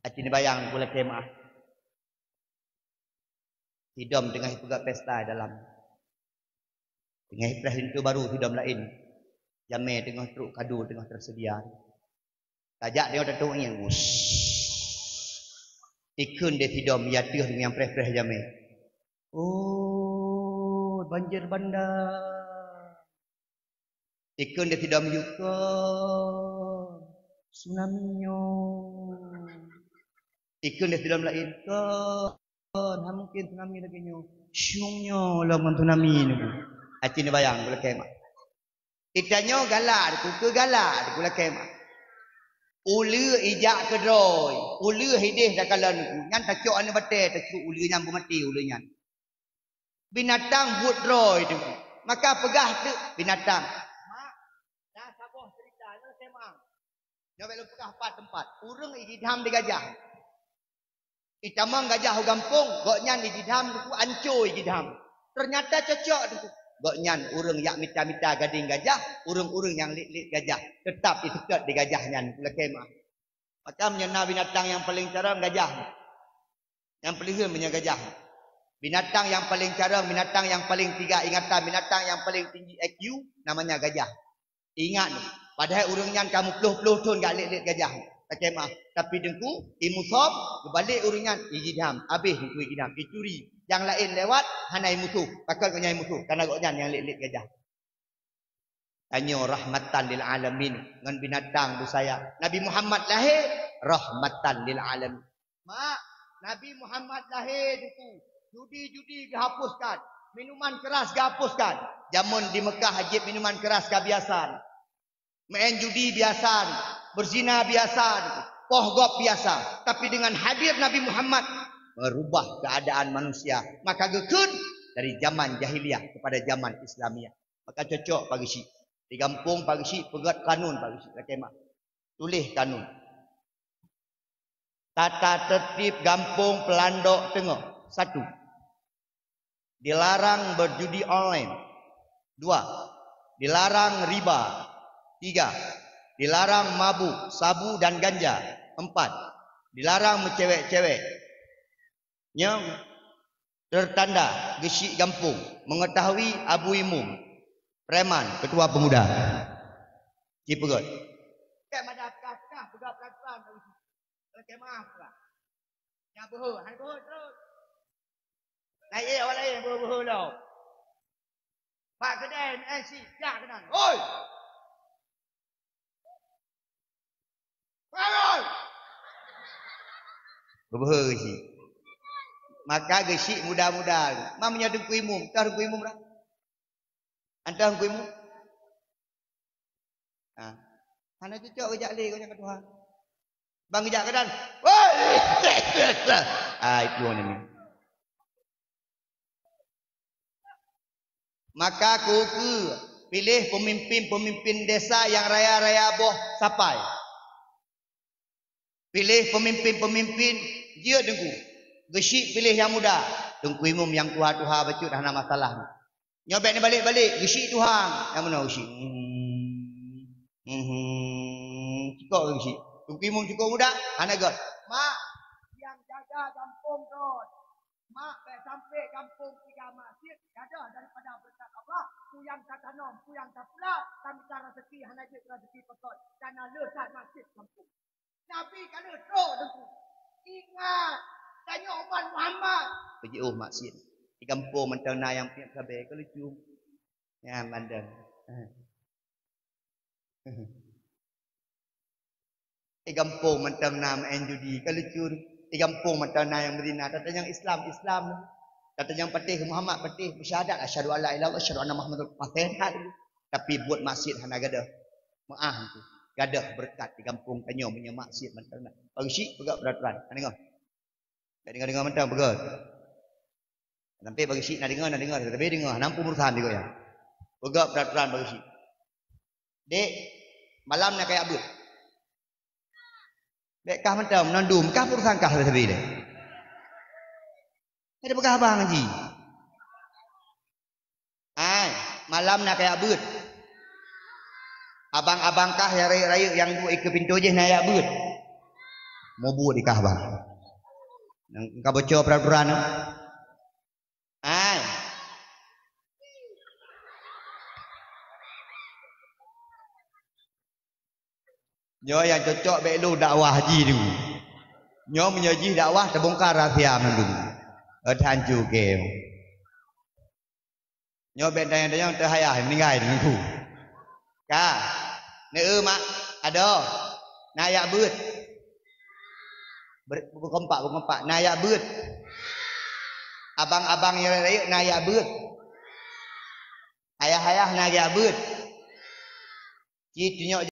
Acini bayang pula kemah. Hidam tengah pegak pesta dalam. Tengah pintu baru hidam lain. Jamai tengah truk kadu tengah tersedia. Tajak dia datuk yang us. Ikun dia hidam yatuh dengan preh-preh jamai. Oh, banjir bandar. Ikun dia hidam yuka. Tsunami-nyo. Ikun dia hidam lain ke. Mungkin tsunami lagi nyo. Syungnya lah tsunami ni. Acini bayang pula kemah. Itanyo galak ke galak pula kemah. Ulu ijak kedoi, ulu hidih dah kalan ku. Ngan takok ane batai, takok ulu nyambu mati ulu nyan. Binatang buat droi tu. Maka pegah tu binatang. Mak, dah saboh cerita ni kemah. Nyo belum pegah 4 tempat. Urang ijidham di gajah. Itamang gajah gampung, gok nyan ijidham tu ancoi ijidham. Ternyata cocok tu. Gok nyan urang yak mita-mita gading gajah, urang-urang yang lit-lit gajah tetap ditekat di gajah nyan pula kemah. Macam nyena binatang yang paling caram gajah. Yang paling punya gajah. Binatang yang paling caram, binatang yang paling tiga ingatan, binatang yang paling tinggi IQ namanya gajah. Ingat ni, padahal urang nyan kamu peluh-peluh tun gak lit-lit gajah. Tak kemah. Tapi dengku, imusab, berbalik urang nyan ijidham, habis dengku ijidham, dicuri. Yang lain lewat, hanai musuh. Pakal kau nyai musuh. Karena kau yang lit-lit gajah. Tanya rahmatan lil alamin. Dengan binatang tu saya. Nabi Muhammad lahir, rahmatan lil alamin. Mak, Nabi Muhammad lahir tu. Judi-judi dihapuskan. Minuman keras dihapuskan. Jamun di Mekah hajib minuman keras kebiasaan. Main judi biasa. Berzina biasa. Pohgop biasa. Tapi dengan hadir Nabi Muhammad, merubah keadaan manusia. Maka gekun dari zaman jahiliyah kepada zaman Islamiyah. Maka cocok pagi syik. Di kampung pagi syik pegat kanun pagi syik. Kemah. Tulis kanun. Tata tertib kampung Pelandok Tengah. 1. Dilarang berjudi online. 2. Dilarang riba. 3. Dilarang mabuk, sabu dan ganja. 4. Dilarang mencewek-cewek. Yang tertanda gesik kampung mengetahui Abu Imum preman ketua pemuda Cipegot. Ada kah pegang peraturan ke maaf lah. Yang bohong, hai bohong terus. Naik orang lain bohong dah. Pak kedai nasi jak kenan. Oi. Oi. Bohong sih. Maka gesik muda-muda. Mamanya dengku imum. Entah dengku imum dah. Entah dengku imum. Mana cocok kejak leh kau jangan Tuhan. Bang kejak kedan. Woi. Itu ni. Maka aku pilih pemimpin-pemimpin desa yang raya-raya boh sapai. Pilih pemimpin-pemimpin dia dengku. Gesik pilih yang muda. Tunggu imum yang tuha-tuha bacut dah nak masalah. Nyobek ni balik-balik. Gesik tuhan. Yang mana gesik? Cukup ke gesik? Tunggu imum cukup muda. Anak god. Mak. Yang jaga kampung tu. Mak sampai kampung 3 masjid. Jaga daripada berkat Allah. Tu yang tak tanam. Tu yang tak pula. Kami tak rezeki. Hanya rezeki pekot. Karena lesat masjid kampung. Nabi kalau teruk dengku. Ingat. Tanya umat Muhammad. Pergi maksud. Di kampung mentana yang punya kabel. Kalau lucu. Ya, mandang. Di kampung mentana main judi. Kalau lucu. Di kampung mentana yang Medina. Kata yang Islam. Kata yang patih Muhammad. Patih bersyahadat. Asyhadu alla ilaha illallah. Asyhadu anna Muhammadar Rasulullah. Tapi buat masjid hana gadah. Maaf tu. Gadah berkat di kampung tanya punya masjid mentana. Pagi syik pegak peraturan. Tengok. Tak dengar-dengar mentang pegat. Sampai bagi si nak dengar tapi dengar nampu urusan juga ya. Pegak peraturan bagi si. Dek malam nak kayak abut. Dek kah mentam nandum kah urusan kah tapi dek. Ada pegah abang haji. Malam nak kayak abut. Abang-abang kah yang raya yang buat ke pintu je nak abut. Mau buat di kah bang. Engkau bocor peraturan tu. Nyo yang cocok belu dakwah haji tu. Nyo menyaji dakwah terbongkar rahsia mendu. Tanju ke. Nyo bentang yang terhayah meninggal dengan ku. Ka. Ne mak ada. Nayak beut. Berkompak. Nayak beut. Abang-abang yang raya nayak beut. Ayah-ayah nayak beut. Ci tunjuk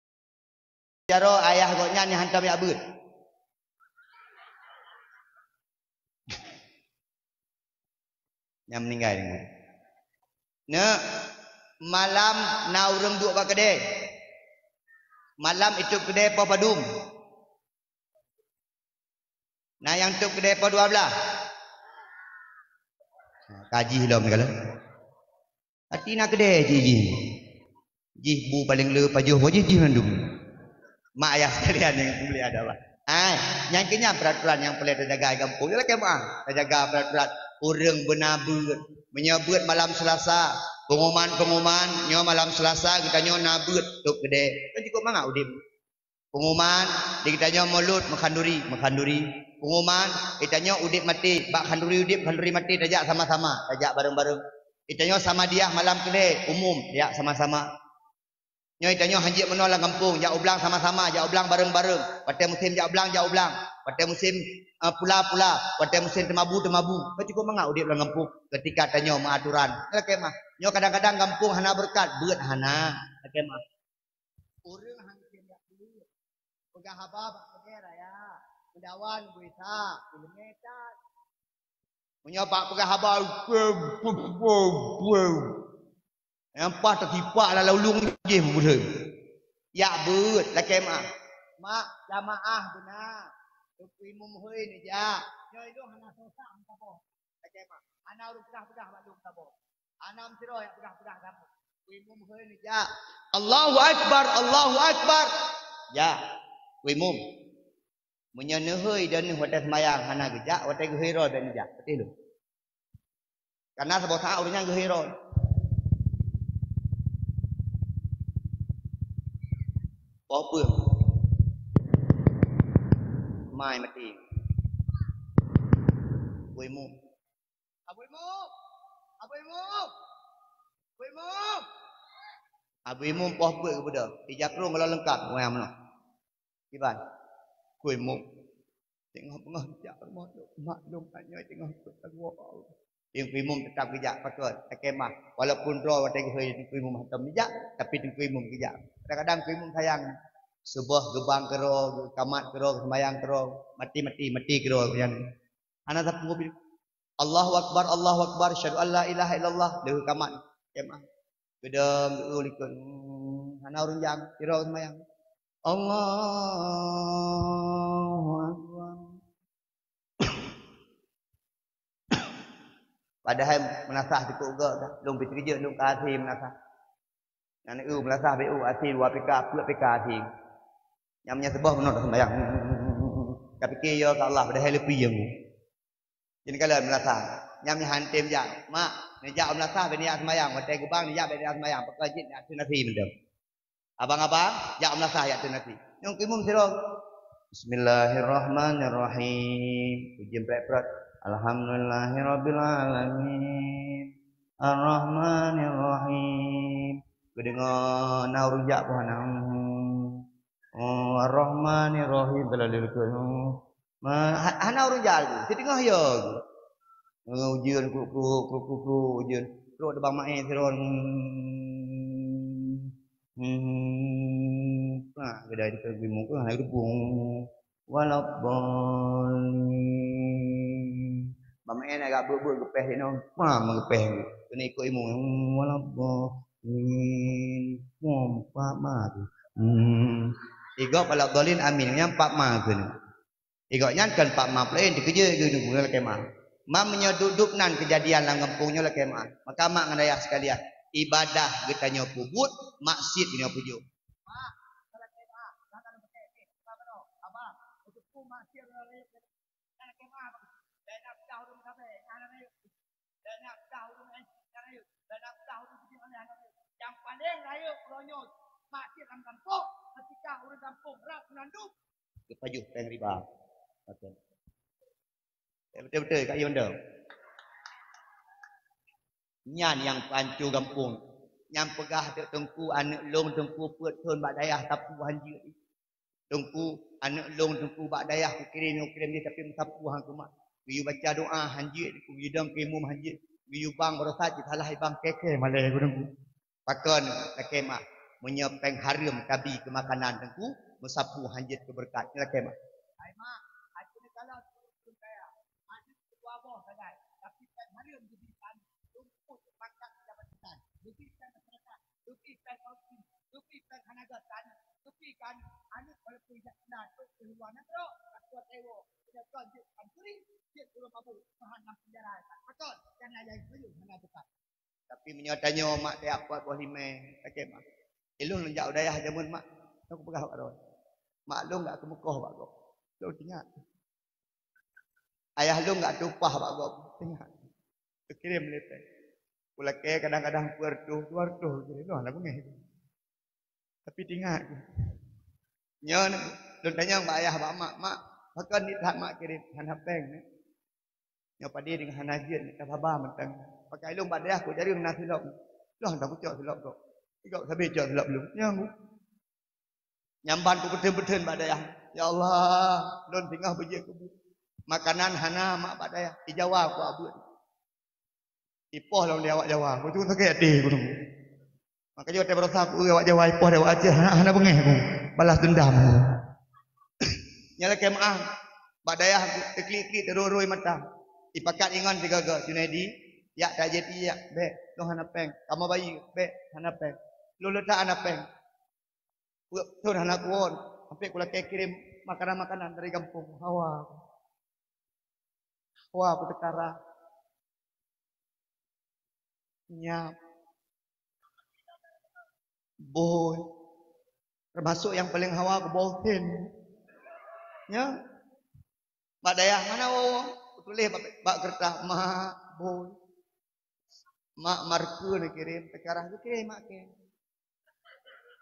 jaro ayah goknya ni hantar yak beut. Yang meninggal dengan. Ne malam na urang duk ba kedai. Malam itu kedai pa padum. Nah yang tu kedai pa 12. Kaji lah mereka lah. Hati nak kedai ji bu paling le pajuh wajih ji mandum. Mak ayah sekalian yang boleh ada lah. Yang kenya peraturan yang boleh terjaga kampung. Ialah kemah terjaga peraturan. Orang benabut. Menyebut malam Selasa. Pengumuman nyo malam Selasa kita nyo nabut tuk gede. Kan cukup mangga udip. Pengumuman di kita nyo mulut mekhanduri. Pengumuman kita nyo udip mati. Bak khanduri udip khanduri mati tajak sama-sama. Tajak bareng-bareng. Kita nyo sama dia malam gede umum dia sama-sama. Nyo itanyo hanjik menolak kampung, jak ublang sama-sama, jak ublang bareng-bareng. Pada musim jak ublang. Pada musim pula, pada musim temabu. Kau cukup mangga udip dalam kampung ketika tanyo mengaturan. Kemah. Nyo kadang-kadang kampung hana berkat, beut hana. Kemah. Urang hanjik jak dulu. Pegah haba bak kedera ya. Mendawan buisa, kilometer. Nyo pak pegah haba. Nampak tertipak lah laulung je mudah. Ya beut lah kemah. Mak jamaah benar. Tukui mumhoi ni ja. Nyo itu hana sosak tapo. Lah kemah. Ana urus pedah balung tapo. Ana msiro yang pedah tapo. Tukui mumhoi ni ja. Allahu akbar. Ya. Tukui mum. Menyenehoi dan hotel semayang hana gejak hotel gehiro dan ja. Betul tu. Karena sebab saat urusnya gehiro. Apa? Mai mati. Kuimu. Abuimu poh apa ke budak? Dijakrung kalau lengkap ngam noh. Kiban. Kuimu. Tengah jak rumah tu. Mak dong tanya tengah tengok. Yang kuimu tetap kejak patut. Kemah. Walaupun draw wadah kuimu hatam kejak, tapi kuimu kejak. Kadang-kadang kuimu sayang. Sebuah gebang kero, kamat kero, semayang kero, mati kero yang anak tak mobil. Allahu akbar, syahadu alla ilaha illallah, dehu kamat, kemah. Gedem ulikun. Anak urang jang kero semayang. Allahu akbar. Padahal menasah cukup gak, dong kerja dong kasih menasah. Nan menasah bu asih dua PK, pula PK asih. Yang sebuah menolak sembahyang. Tapi kaya ke Allah pada lebih yang. Jadi kalau melasa, yang hantim jak, mak, nejak melasa beniat sembahyang, pada gebang nejak beniat sembahyang, pakai jin nak tunasi mendem. Abang-abang, jak melasa ya tunasi. Yang kimum sirong. Bismillahirrahmanirrahim. Ujian berat. Alhamdulillahirabbil alamin. Ar-Rahmanirrahim. Kedengar naurun jak puhanang. Ar-Rahmanirrahim belalilkan. Hana orang jalan. Kita tengah ya. Ujian ku ujian. Terus ada bang main terus. Kedai di pergi muka hari pun. Walaupun main agak ber gepeh ni gepeh kena ikut ilmu wallah pak ma tu igok pala dolin amin yang pak ma ke ni igok nyan kan pak ma lain dikerja ke ni guna kemah ma menyeduduk nan kejadian lang kampungnya lah kemah maka mak ngandaya sekalian ibadah getanya pubut maksiat punya pujuk yang paling raya peronyo masih dalam kampung ketika orang kampung rak menanduk kepajuh teng riba betul betul kak Yondo nyan yang pancu kampung yang pegah dek tengku anak long tengku put thon bak dayah tapu hanji tengku anak long tengku bak dayah ku kirim dia tapi tapu hang kumak biu baca doa hanji ku bidang kemum hanji biu bang berosat salah bang keke malai ku tengku pakon lekema menyepeng harum kabi ke makanan tengku mesapu hanjit ke berkat lekema ai mak aku ni kalau tu kaya ada dua boh kadai tapi peng harum dibitan tumpuk pangkat jabatan dibitan masyarakat dibitan kausi dibitan hanagatan dibitan anu kalau punya nak ke luar negeri aku tewo dia tunjuk kampuri dia belum mampu tahan penjara pakon dan lain belum mengajukan tapi menyatanya mak dia buat lime okey mak ilun lenjak dayah jamun mak aku pegah pak ron mak lu enggak ke Mekah pak gop lu ingat ayah lu enggak tupah pak gop ingat kirim letek pula ke kadang-kadang puertuh kirim lu lah bengeh tapi ingat nyon lu tanya mak ayah mak makan ni tak mak kirim hanapeng ni nyo padi dengan hanajin ka baba mentang pakai long badai aku jadi nak silap lah tak kucak silap kau ikut sabi cak silap lu yang nyamban ku beten-beten badai ya Allah don tinggal beje ku makanan hana mak badai di Jawa ku abut ipoh long dia awak Jawa ku tu sakit hati ku tunggu maka dia berasa aku awak Jawa ipoh dia awak Aceh hana bengeh ku balas dendam nyala kemah badai aku klik-klik terurui mata ipakat ingon tiga-tiga Junaidi ya tak jadi ya be lo hanapeng kamu bayi be hanapeng lo letak hanapeng tu anak kuon sampai kula kirim makanan-makanan dari kampung hawa aku tekara nyap boy termasuk yang paling hawa aku bautin ya Mbak Dayah mana wo tulis bak kertas mak boy mak marku nak kirim sekarang tu kirim mak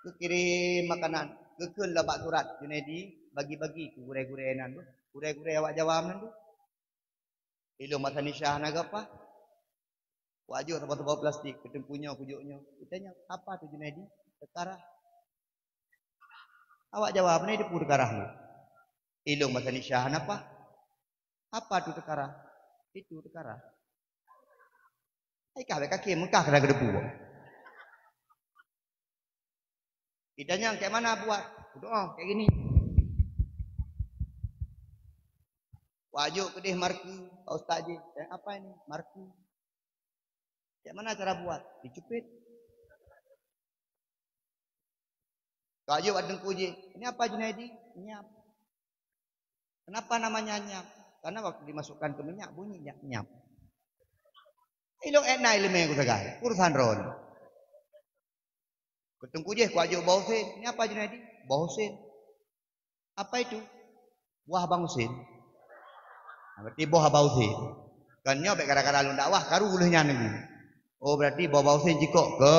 tu kirim makanan gekun lah bak surat Junaidi bagi-bagi ke gure-gurenan tu gure-gure awak Jawa man tu ilmu masa nisyah naga apa wajur tebal-tebal plastik ketempunya pujuknya ditanya apa tu Junaidi sekarang awak Jawa mana itu perkara tu ilmu masa nisyah apa tu sekarang itu sekarang kah kaki Mekah kena gedebu. Idanya kayak mana buat? Doa kayak gini. Wajib kedih marku, Pak Ustaz je. Apa ini? Marku. Kayak mana cara buat? Dijepit. Wajib adengku je. Ini apa Junaidi? Nyap. Kenapa namanya nyap? Karena waktu dimasukkan ke minyak bunyi nyap. Ilong enai leme ku sagai. Urusan ron. Ketengku je ku ajuk bau sen. Ini apa Junaidi? Bau sen. Apa itu? Buah bang sen. Berarti buah bau sen. Kan nyo bek kadang-kadang lu dakwah karu ulehnya nego. Oh berarti bau sen jikok ke.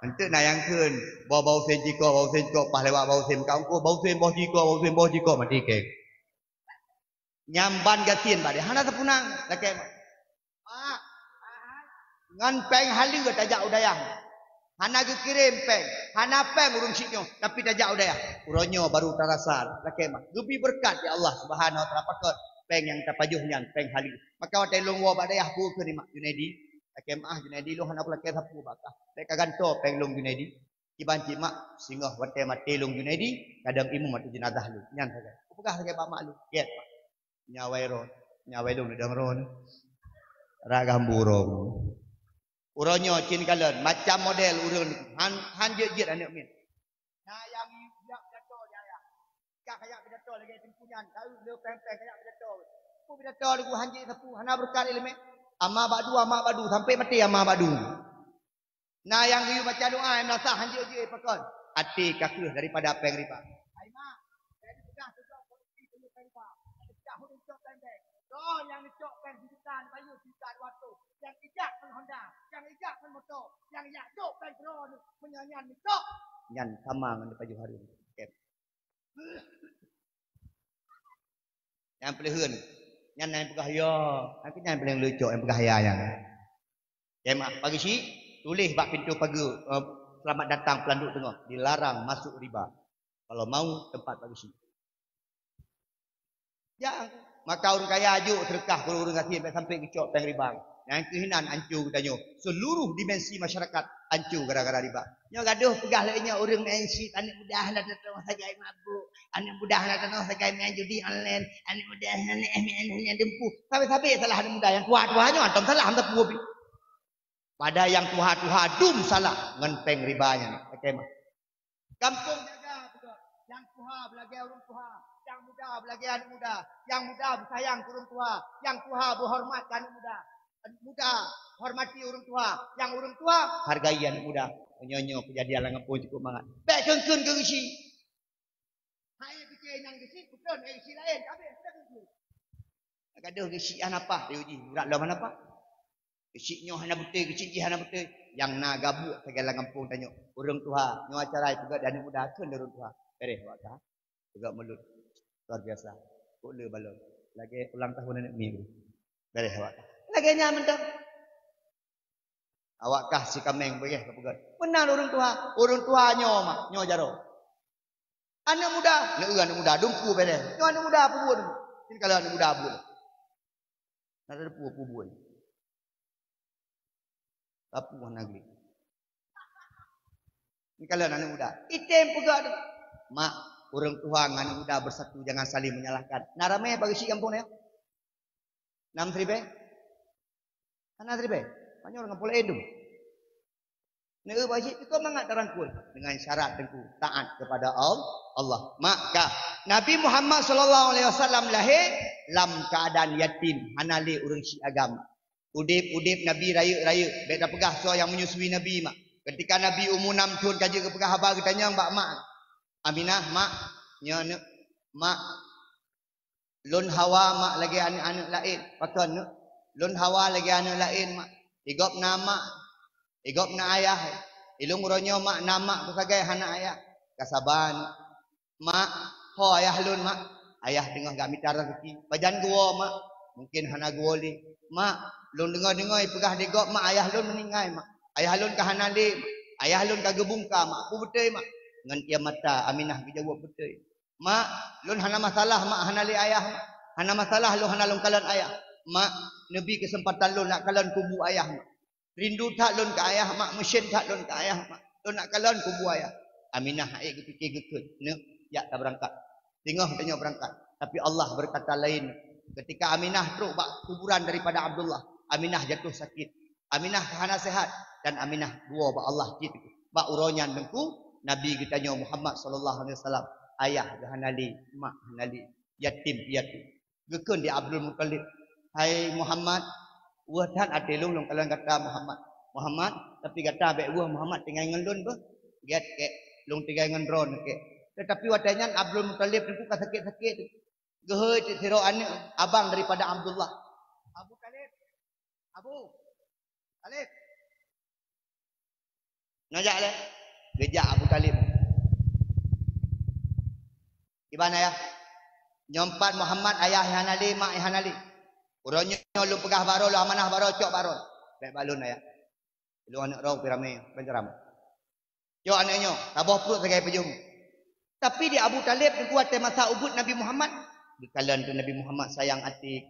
Ente nayangkeun bau sen jikok pas lewat bau sen kau ko bau sen jikok mati ke. Nyamban gatin bade. Hana tepunang lake. Mak. Ngan peng halu tajak udayang. Hana ge kirim peng. Hana peng urung siknyo tapi tajak udayang. Uronyo baru terasa lake mak. Gubi berkat ya Allah Subhanahu wa taala pakot peng yang tapajuh nyan peng halu. Maka wate long wa badayah ku ke ni mak Junaidi. Lake mak Junaidi lo hana pula ke sapu bakah. Lek kaganto peng long Junaidi. Ibanci mak singgah wate mate long Junaidi kadang imu mate jenazah lu. Nyan saja. Pegah lake mak lu. Yes mak. Nyawai ron. Nyawai dong di ron. Ragam burung. Uronyo cin kalen macam model urun han je anak min. Nah yang yak pidato dia ya. Kak kayak pidato lagi timpunyan. Tahu le pempek kayak pidato. Ku pidato ku hanji sapu hana berkat ilmu. Ama badu sampai mati ama badu. Nah yang you baca doa yang nasah hanji je pakon. Hati kakeh daripada apa yang riba. Hai mak, saya sudah kursi dulu riba. Pecah huruf cok pempek. Oh yang cok pen jutaan bayu jutaan waktu. Yang ijak pun Honda, yang ijak pun motor, yang ijak cok pen drone penyanyian cok. Nyan sama dengan baju hari. Yang pelihun, nyan yang pegah ya, tapi nyan paling lucu yang pegah ya yang. Mak pagi si tulis bak pintu pagi selamat datang pelanduk tengah dilarang masuk riba. Kalau mau tempat pagi si. Ya, maka orang kaya ajuk terkah kalau orang kasih sampai kecok pen riba. Yang kehinan hancur katanya. Seluruh dimensi masyarakat hancur gara-gara riba. Nya gaduh pegah lainnya orang main shit, anak mudah lah datang sagai mabuk, anak mudah lah datang sagai main judi online, anak mudah main dempu. Sampai-sampai salah anak mudah yang tua-tuanya antum salah antum pubi. Pada yang tua-tua dum salah ngenteng ribanya nih. Okey mah. Kampung jaga betul. Yang tua belajar orang tua, yang muda belajar anak muda, yang muda bersayang ke orang tua, yang tua berhormat ke anak muda. Muda hormati orang tua, yang orang tua hargai anak muda. Nyonyo kejadian lang pun cukup mangat. Baik keun ke gisi. Hai kecil yang gisi, bukan gisi lain. Habis sudah gisi. Gaduh gisi apa? Dia uji. Urat lawan apa? Gisi nyo hana betul, gisi ji hana betul. Yang na gabuk segala kampung tanya. Orang tua, nyo acara itu juga anak muda keun orang tua. Beres wakah. Juga mulut. Luar biasa. Boleh balon. Lagi ulang tahun anak minggu. Beres wakah. Lagi nyaman dah. Awakkah si kameng boleh kepegat. Benar orang tua nyo jaro. Anak muda dumpu beres. Nyo anak muda apa buat? Ini kalau anak muda buat. Ada apa buat? Apa negeri? Ini kalau anak muda. Item pegat. Mak, orang tua anak muda bersatu jangan saling menyalahkan. Naramai bagi si kampung ya. 6,000. Anak tribe, banyak orang pola edum. Negeri wajib itu mangat terangkul dengan syarat tentu taat kepada Allah. Maka Nabi Muhammad sallallahu alaihi wasallam lahir dalam keadaan yatim, hanali urang si agama. Udip Nabi raya, beda pegah so yang menyusui Nabi mak. Ketika Nabi umur 6 tahun kaji ke pegah abah ditanya mbak mak. Aminah mak, nya mak lun hawa mak lagi anak-anak lain. Pakon lun hawa lagi anak lain mak. Igop nama, igop na ayah. Ilung ronyo mak nama kesagai anak ayah. Kasaban mak ho ayah lun mak. Ayah tengah gak mitar rezeki. Bajan gua mak. Mungkin hana gua li. Mak lun dengar pegah digop mak ayah lun meninggal mak. Ayah lun ka hana li. Ayah lun ka gebungka mak. Aku betul mak. Ngan ia mata Aminah dijawab betul. Mak lun hana masalah mak hana li ayah mak. Hana masalah lun hana lun kalan ayah. Mak, Nabi kesempatan lun nak kalan kubu ayah mak. Rindu tak lun ke ayah mak, mesin tak lun ke ayah mak. Lun nak kalan kubu ayah. Aminah aik fikir gekut. Ne, ya tak berangkat. Tengok tanya berangkat. Tapi Allah berkata lain. Ketika Aminah teruk bak kuburan daripada Abdullah, Aminah jatuh sakit. Aminah hana sehat dan Aminah dua bak Allah cit. Bak uronyan dengku Nabi kita nyo Muhammad sallallahu alaihi wasallam. Ayah hanali, mak hanali, yatim piatu. Gekun di Abdul Muttalib. Hai Muhammad, wahdan adelung long kalian kata Muhammad, tapi kata abek wah Muhammad tinggal ngelun bah, get ke long tinggal ngendron ke. Tetapi wadanya Abdul Muttalib itu sakit-sakit, gehoi siro anak abang daripada Abdullah. Abu Talib, najak le, gejak Abu Talib. Gimana ya? Nyompat Muhammad ayah Hanali, mak Hanali. Urangnya lu pegah baro, lu amanah baro, cok baro. Baik balun ayah. Lu anak rau piramai, penceram. Cok anaknya, tabuh perut sebagai pejum. Tapi di Abu Talib kuat masa ubud Nabi Muhammad. Bekalan tu Nabi Muhammad sayang atik.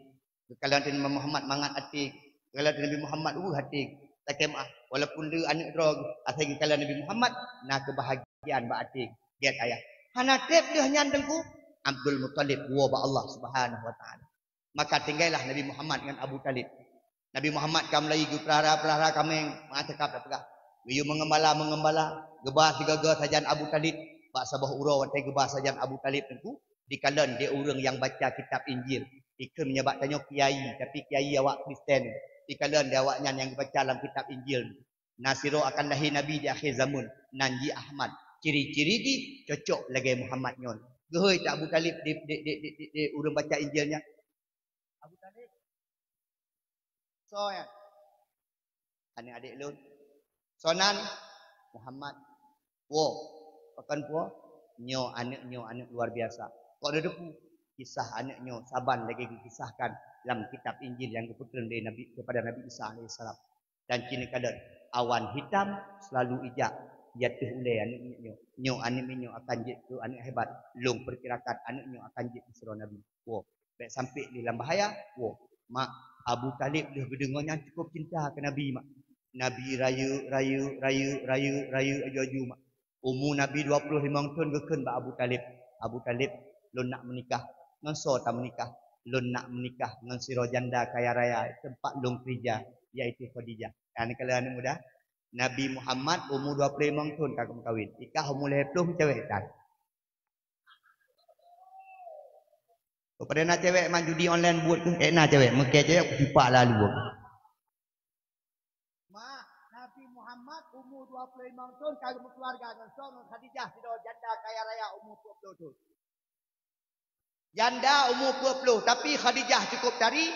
Bekalan tu Nabi Muhammad mangat atik. Bekalan tu Nabi Muhammad atik. Tak kemah. Walaupun dia anak rau, asal bekalan Nabi Muhammad, nak kebahagiaan ba atik. Get ayah. Hana tep dia nyandengku. Abdul Muttalib wa ba Allah Subhanahu wa taala. Maka tinggallah Nabi Muhammad dengan Abu Talib. Nabi Muhammad kam lagi ke pelahara kami mengatakan tak pegah. Biyu mengembala, gebah tiga sajan Abu Talib, bak sabah urau watai gebah sajan Abu Talib tentu dikalan dia orang yang baca kitab Injil. Ikut menyebab tanya kiai, tapi kiai awak Kristen. Dikalan dia awaknya yang baca dalam kitab Injil. Nasiro akan lahir Nabi di akhir zaman. Nanji Ahmad. Ciri-ciri di cocok lagi Muhammad nyon. Gehoi tak Abu Talib di orang baca Injilnya. Abu Talib. So ya. Adik-adik lu. Sonan Muhammad. Wo. Pakan puo. Nyo anak luar biasa. Kok ada depu kisah anak nyo saban lagi dikisahkan dalam kitab Injil yang diputarkan dari Nabi kepada Nabi Isa alaihissalam. Dan kini kadang awan hitam selalu ijak jatuh oleh anak nyo. Nyo anak nyo akan jatuh anak hebat. Long perkirakan anak nyo akan jatuh surah Nabi. Wo. Baik sampai di dalam bahaya. Wo. Mak Abu Talib dah berdengarnya cukup cinta ke Nabi mak. Nabi rayu aju mak. Umur Nabi 25 tahun geken ba Abu Talib. Abu Talib lon nak menikah. Ngenso tak menikah. Lon nak menikah dengan siro janda kaya raya tempat long kerja iaitu Khadijah. Kan kalau anak muda Nabi Muhammad umur 25 tahun kagak kahwin. Ikah umur 20 cewek tak. Kepada nak cewek main judi online buat ke nak cewek mekeh cewek pipak lalu. Mak Nabi Muhammad umur 25 tahun kagak berkeluarga dengan suami Khadijah siro janda kaya raya umur 20 tahun. Janda umur 20 tapi Khadijah cukup cari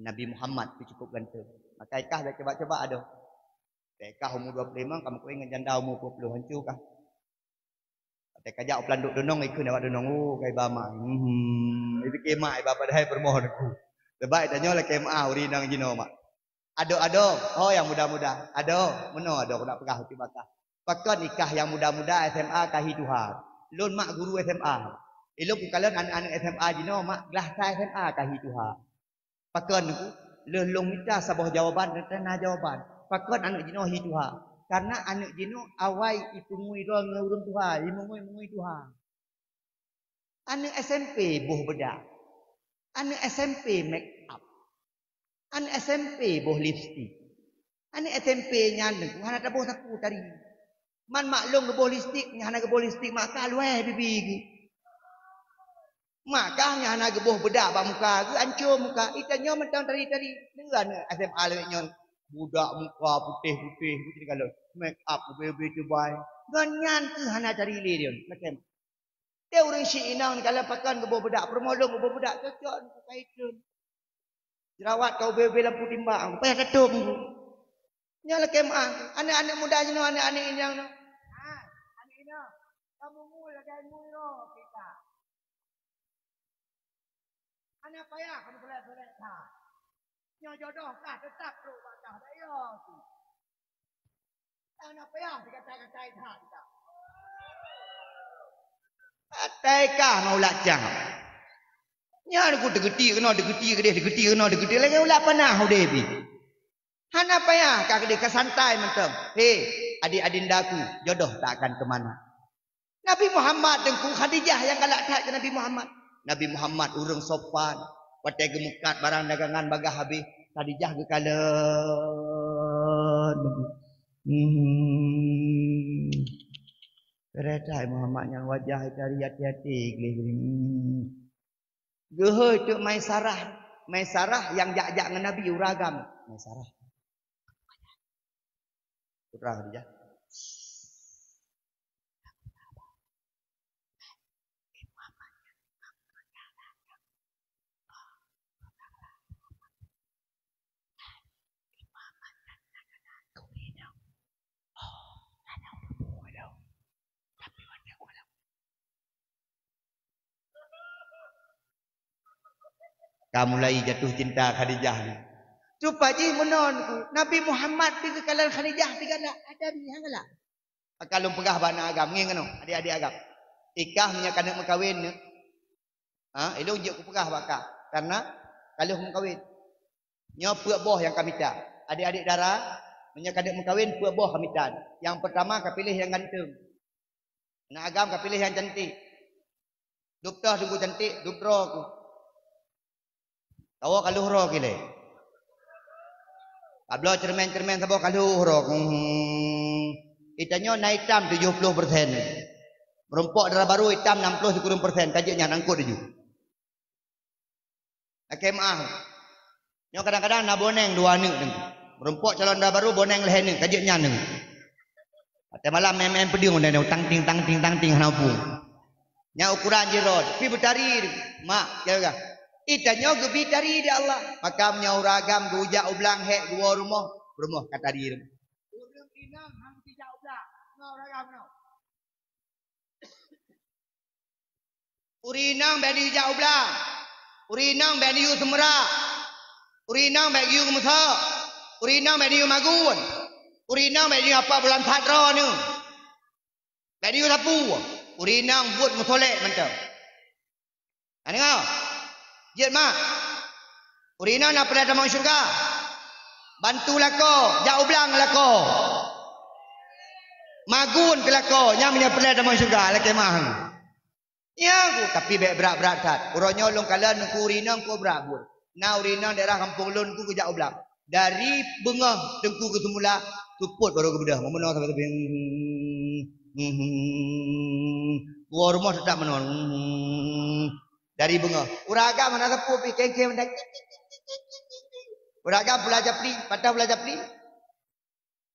Nabi Muhammad tu cukup ganteng. Maka ikah dah coba-coba ada. Ikah umur 25 kamu dengan janda umur 20 hancur kah? Kata kajak pelanduk donong ikut awak donong kai bama. Itu kemak bapa dah permohon aku. Lebai tanya lah kemak uri nang jino mak. Ado. Oh yang muda-muda. Ado, meno ado nak pegah hati bakah. Pakon nikah yang muda-muda SMA kahi Tuhan. Lun mak guru SMA. Ilok kalian anak-anak SMA jino mak gelah SMA kahi Tuhan. Pakon aku lelong minta sabah jawaban dan jawaban. Pakon anak jino hi Tuhan. Karena anak jino awai ipungui dong ngurung Tuhan, imungui Tuhan. Anak SMP boh bedak. Anak SMP make up. Anak SMP boh lipstick. Anak SMP nyandeng, hana tak boh takut tadi. Man maklum ke boh lipstick, hana ke boh lipstick maka lueh bibi gi. Maka hana ke boh bedak ba muka, ke ancur muka. Itanya mentang tari-tari. Dengar SMA lewat nyon. Budak muka putih-putih gitu kalau make up baby tu baik. Ganyan tu hana cari dia macam. Dia orang Syekh Inang kalau pakan ke bedak permolong ke bedak cocok ku kaitun. Jerawat kau baby lampu timbang payah ketum ku. Nyala kemah anak-anak muda ni anak-anak Inang no. Ha, anak Inang. Kamu mula dan mula kita. Anak payah kamu boleh tak. Jodoh kah tetap tu bakal saya tu. Anak payah dikata-katai tak kita. Ataikah mau lacang. Nya aku degeti kena degeti lagi ulah panah udah bi. Hana payah kak dia kesantai mentem. Hei adik-adindaku jodoh tak akan ke mana. Nabi Muhammad dengku Khadijah yang galak tak ke Nabi Muhammad. Nabi Muhammad urang sopan. Patai gemukat barang dagangan bagah habis. Khadijah ke kalan. Keretai Muhammad yang wajah dari hati-hati. Gehoi tu Maisarah yang jak-jak dengan Nabi uragam. Maisarah. Putra Khadijah. Kamu lagi jatuh cinta Khadijah ni. Cuba je menonku. Nabi Muhammad pergi ke kalangan Khadijah tiga dak ada ni hanglah. Kalau pegah bana agam ngeng kano adik-adik agam. Ikah menyakana mengkawin ne. Ha, elok je ku pegah bakah. Karena kalau mengkawin nyo puak boh yang kami tak. Adik-adik dara menyakana mengkawin puak boh kami tak. Yang pertama kau pilih yang ganteng. Nak agam kau pilih yang cantik. Doktor tunggu cantik, doktor aku. Tahu kalau huruf gile. Kablo cermen-cermen sabo kalau huruf. Itanyo naik hitam 70%. Merumpok darah baru hitam 60% kajiknya angkut dia. Kemah. Nyo kadang-kadang na boneng dua ni. Merumpok calon darah baru boneng lehen ni kajiknya ni. Ate malam main pediung dan tang ting hanapung. Nya ukuran jerod, pi betari mak ya ga. Itanyo gebi tari di Allah. Makam nya uragam gujak ublang hek dua rumah kata di. Urang inang hang tijak ublang. Ngau uragam no. Urinang bagi ujak ublang. Urinang bagi yu semera. Urinang bagi yu kemusa. Urinang bagi yu magun. Urinang bagi yu apa bulan sadra ni. Bagi yu sapu. Urinang buat musolek macam. Ani ngau. Jit mak. Urinang nak pada dalam syurga. Bantu lako, jak ublang lako. Magun ke lako, nya punya pada dalam syurga laki mah. Ya aku tapi berat tat. Urang nyolong kala ku urinang ku berat bur. Na urinang daerah kampung lun ku jak ublang. Dari bengah tengku ke semula tuput baru ke bedah. Memenau sampai tepi. Gua rumah sedap menon. Dari bengah. Uragam mana sepuh pi kengkeng mendak. Uragam belajar pli, patah belajar pli.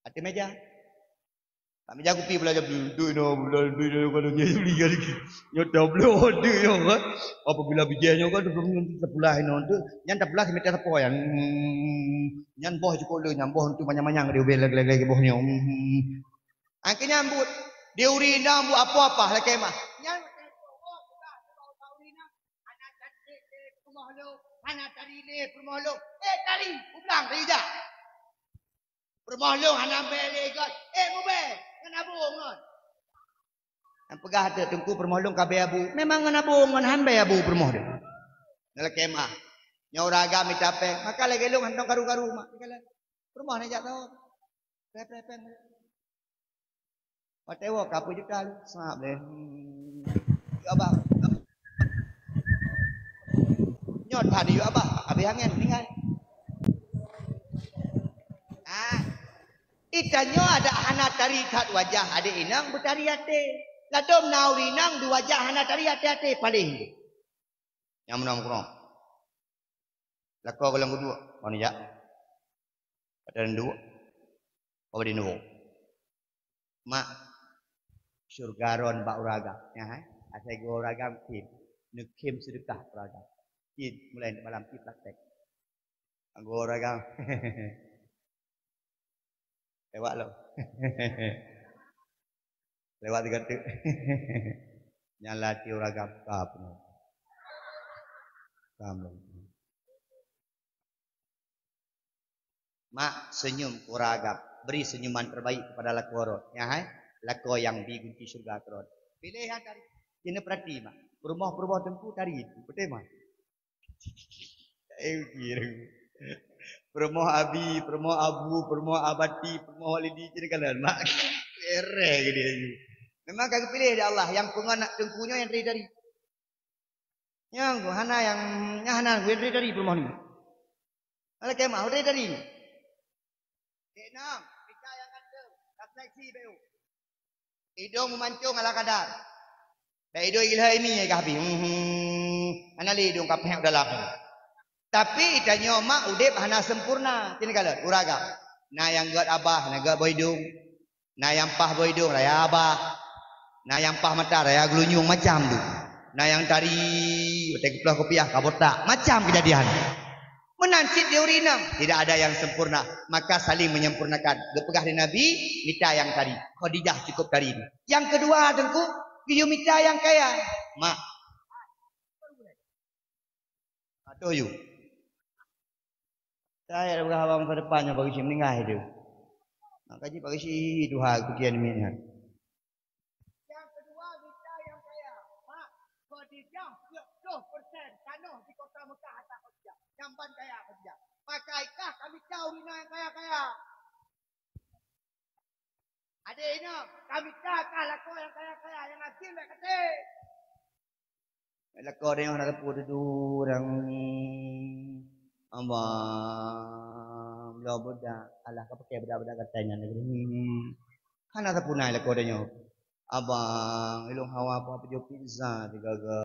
Ati meja. Tak meja aku pi belajar pli. Tu no belajar kalau dia beli lagi. Yo tablo ada yo kan. Apabila bijinya kan belum sepulah no tu. Nyan sepulah semeta sepuh yang. Nyan boh cukup le nyam boh tu manyang-manyang dia ubel lagi bohnya. Angke nyambut. Dia urinam bu apa-apa laki mah. Nyan anak tadi le permohlong. Tadi ublang tadi dah. Permohlong anak bele got. Mube, ngana bung ngon. Ang pegah ada tengku permohlong kabe abu. Memang ngana bung ngon hambe abu permoh dia. Nala kemah. Nya uraga mitape, maka lagi lu hantong karu-karu mak. Permoh na jak tau. Prep. Patewo kapu juta lu. Sahab le. Abah. Nyot tadi yo abah, abi hangen tinggal. Itanyo ada hana tari kat wajah ade inang bertari ate. Ladom nauri nang du wajah hana tari ate paling. Yang menang kurang. Lako kalau kedua, mana ya? Ada dua. Apa di nuwo? Mak surgaron bak uraga. Ya, asai go uraga kim. Nukim sedekah uraga. Mulai malam kita praktek. Anggo ragam. Lewat lo. Lewat tiga tu. Nyala ti ragam kap. Kamu. Mak senyum kuragam. Beri senyuman terbaik kepada lakoro. Ya hai. Lako yang digunci surga keron. Pilihan dari. Kena perhati mak. Rumah-rumah tempuh dari itu. Betul mak. Kira. Permoh abi, permoh abu, permoh abati, permoh walidi jadi kalian mak kere dia. Memang kagak pilih dari Allah yang penganak tengkunya yang dari. Yang hana yang hana gue dari permoh ni. Ala kemah dari. Enam, kita yang ada, tak seksi beu. Hidung memancung ala kadar. Dah hidung ilah ini ya kahbi. Anali hidung kapeh dalam. Tapi itanyo mak udip hana sempurna. Kini kalau uraga. Na yang god abah, na god boidung. Na yang pah boidung raya abah. Na yang pah mata raya gelunyung macam tu. Na yang tari betek pulah kopiah kabota macam kejadian. Menancit dia urinam, tidak ada yang sempurna. Maka saling menyempurnakan. Gepegah di Nabi, minta yang tadi. Khadijah cukup tadi ini. Yang kedua tengku, you minta yang kaya. Mak. Aduh you. Saya ada abang ke depannya bagi si meninggal itu. Makanya bagi si Tuhan kukian ini. Yang kedua minta yang kaya. Mak, Khadijah 20% tanah di kota Mekah atas Khadijah. Jamban kaya Khadijah. Maka ikah kami tahu Rina yang kaya-kaya. Ada ini, kami tahu laku yang kaya-kaya yang hasil tak kata. Laku ada yang nak pun tu orang Abang bila budak alah kau pakai budak-budak katanya lagi. Kana tak punai lah kau dah nyok. Abang ilung hawa apa apa jo pizza digaga.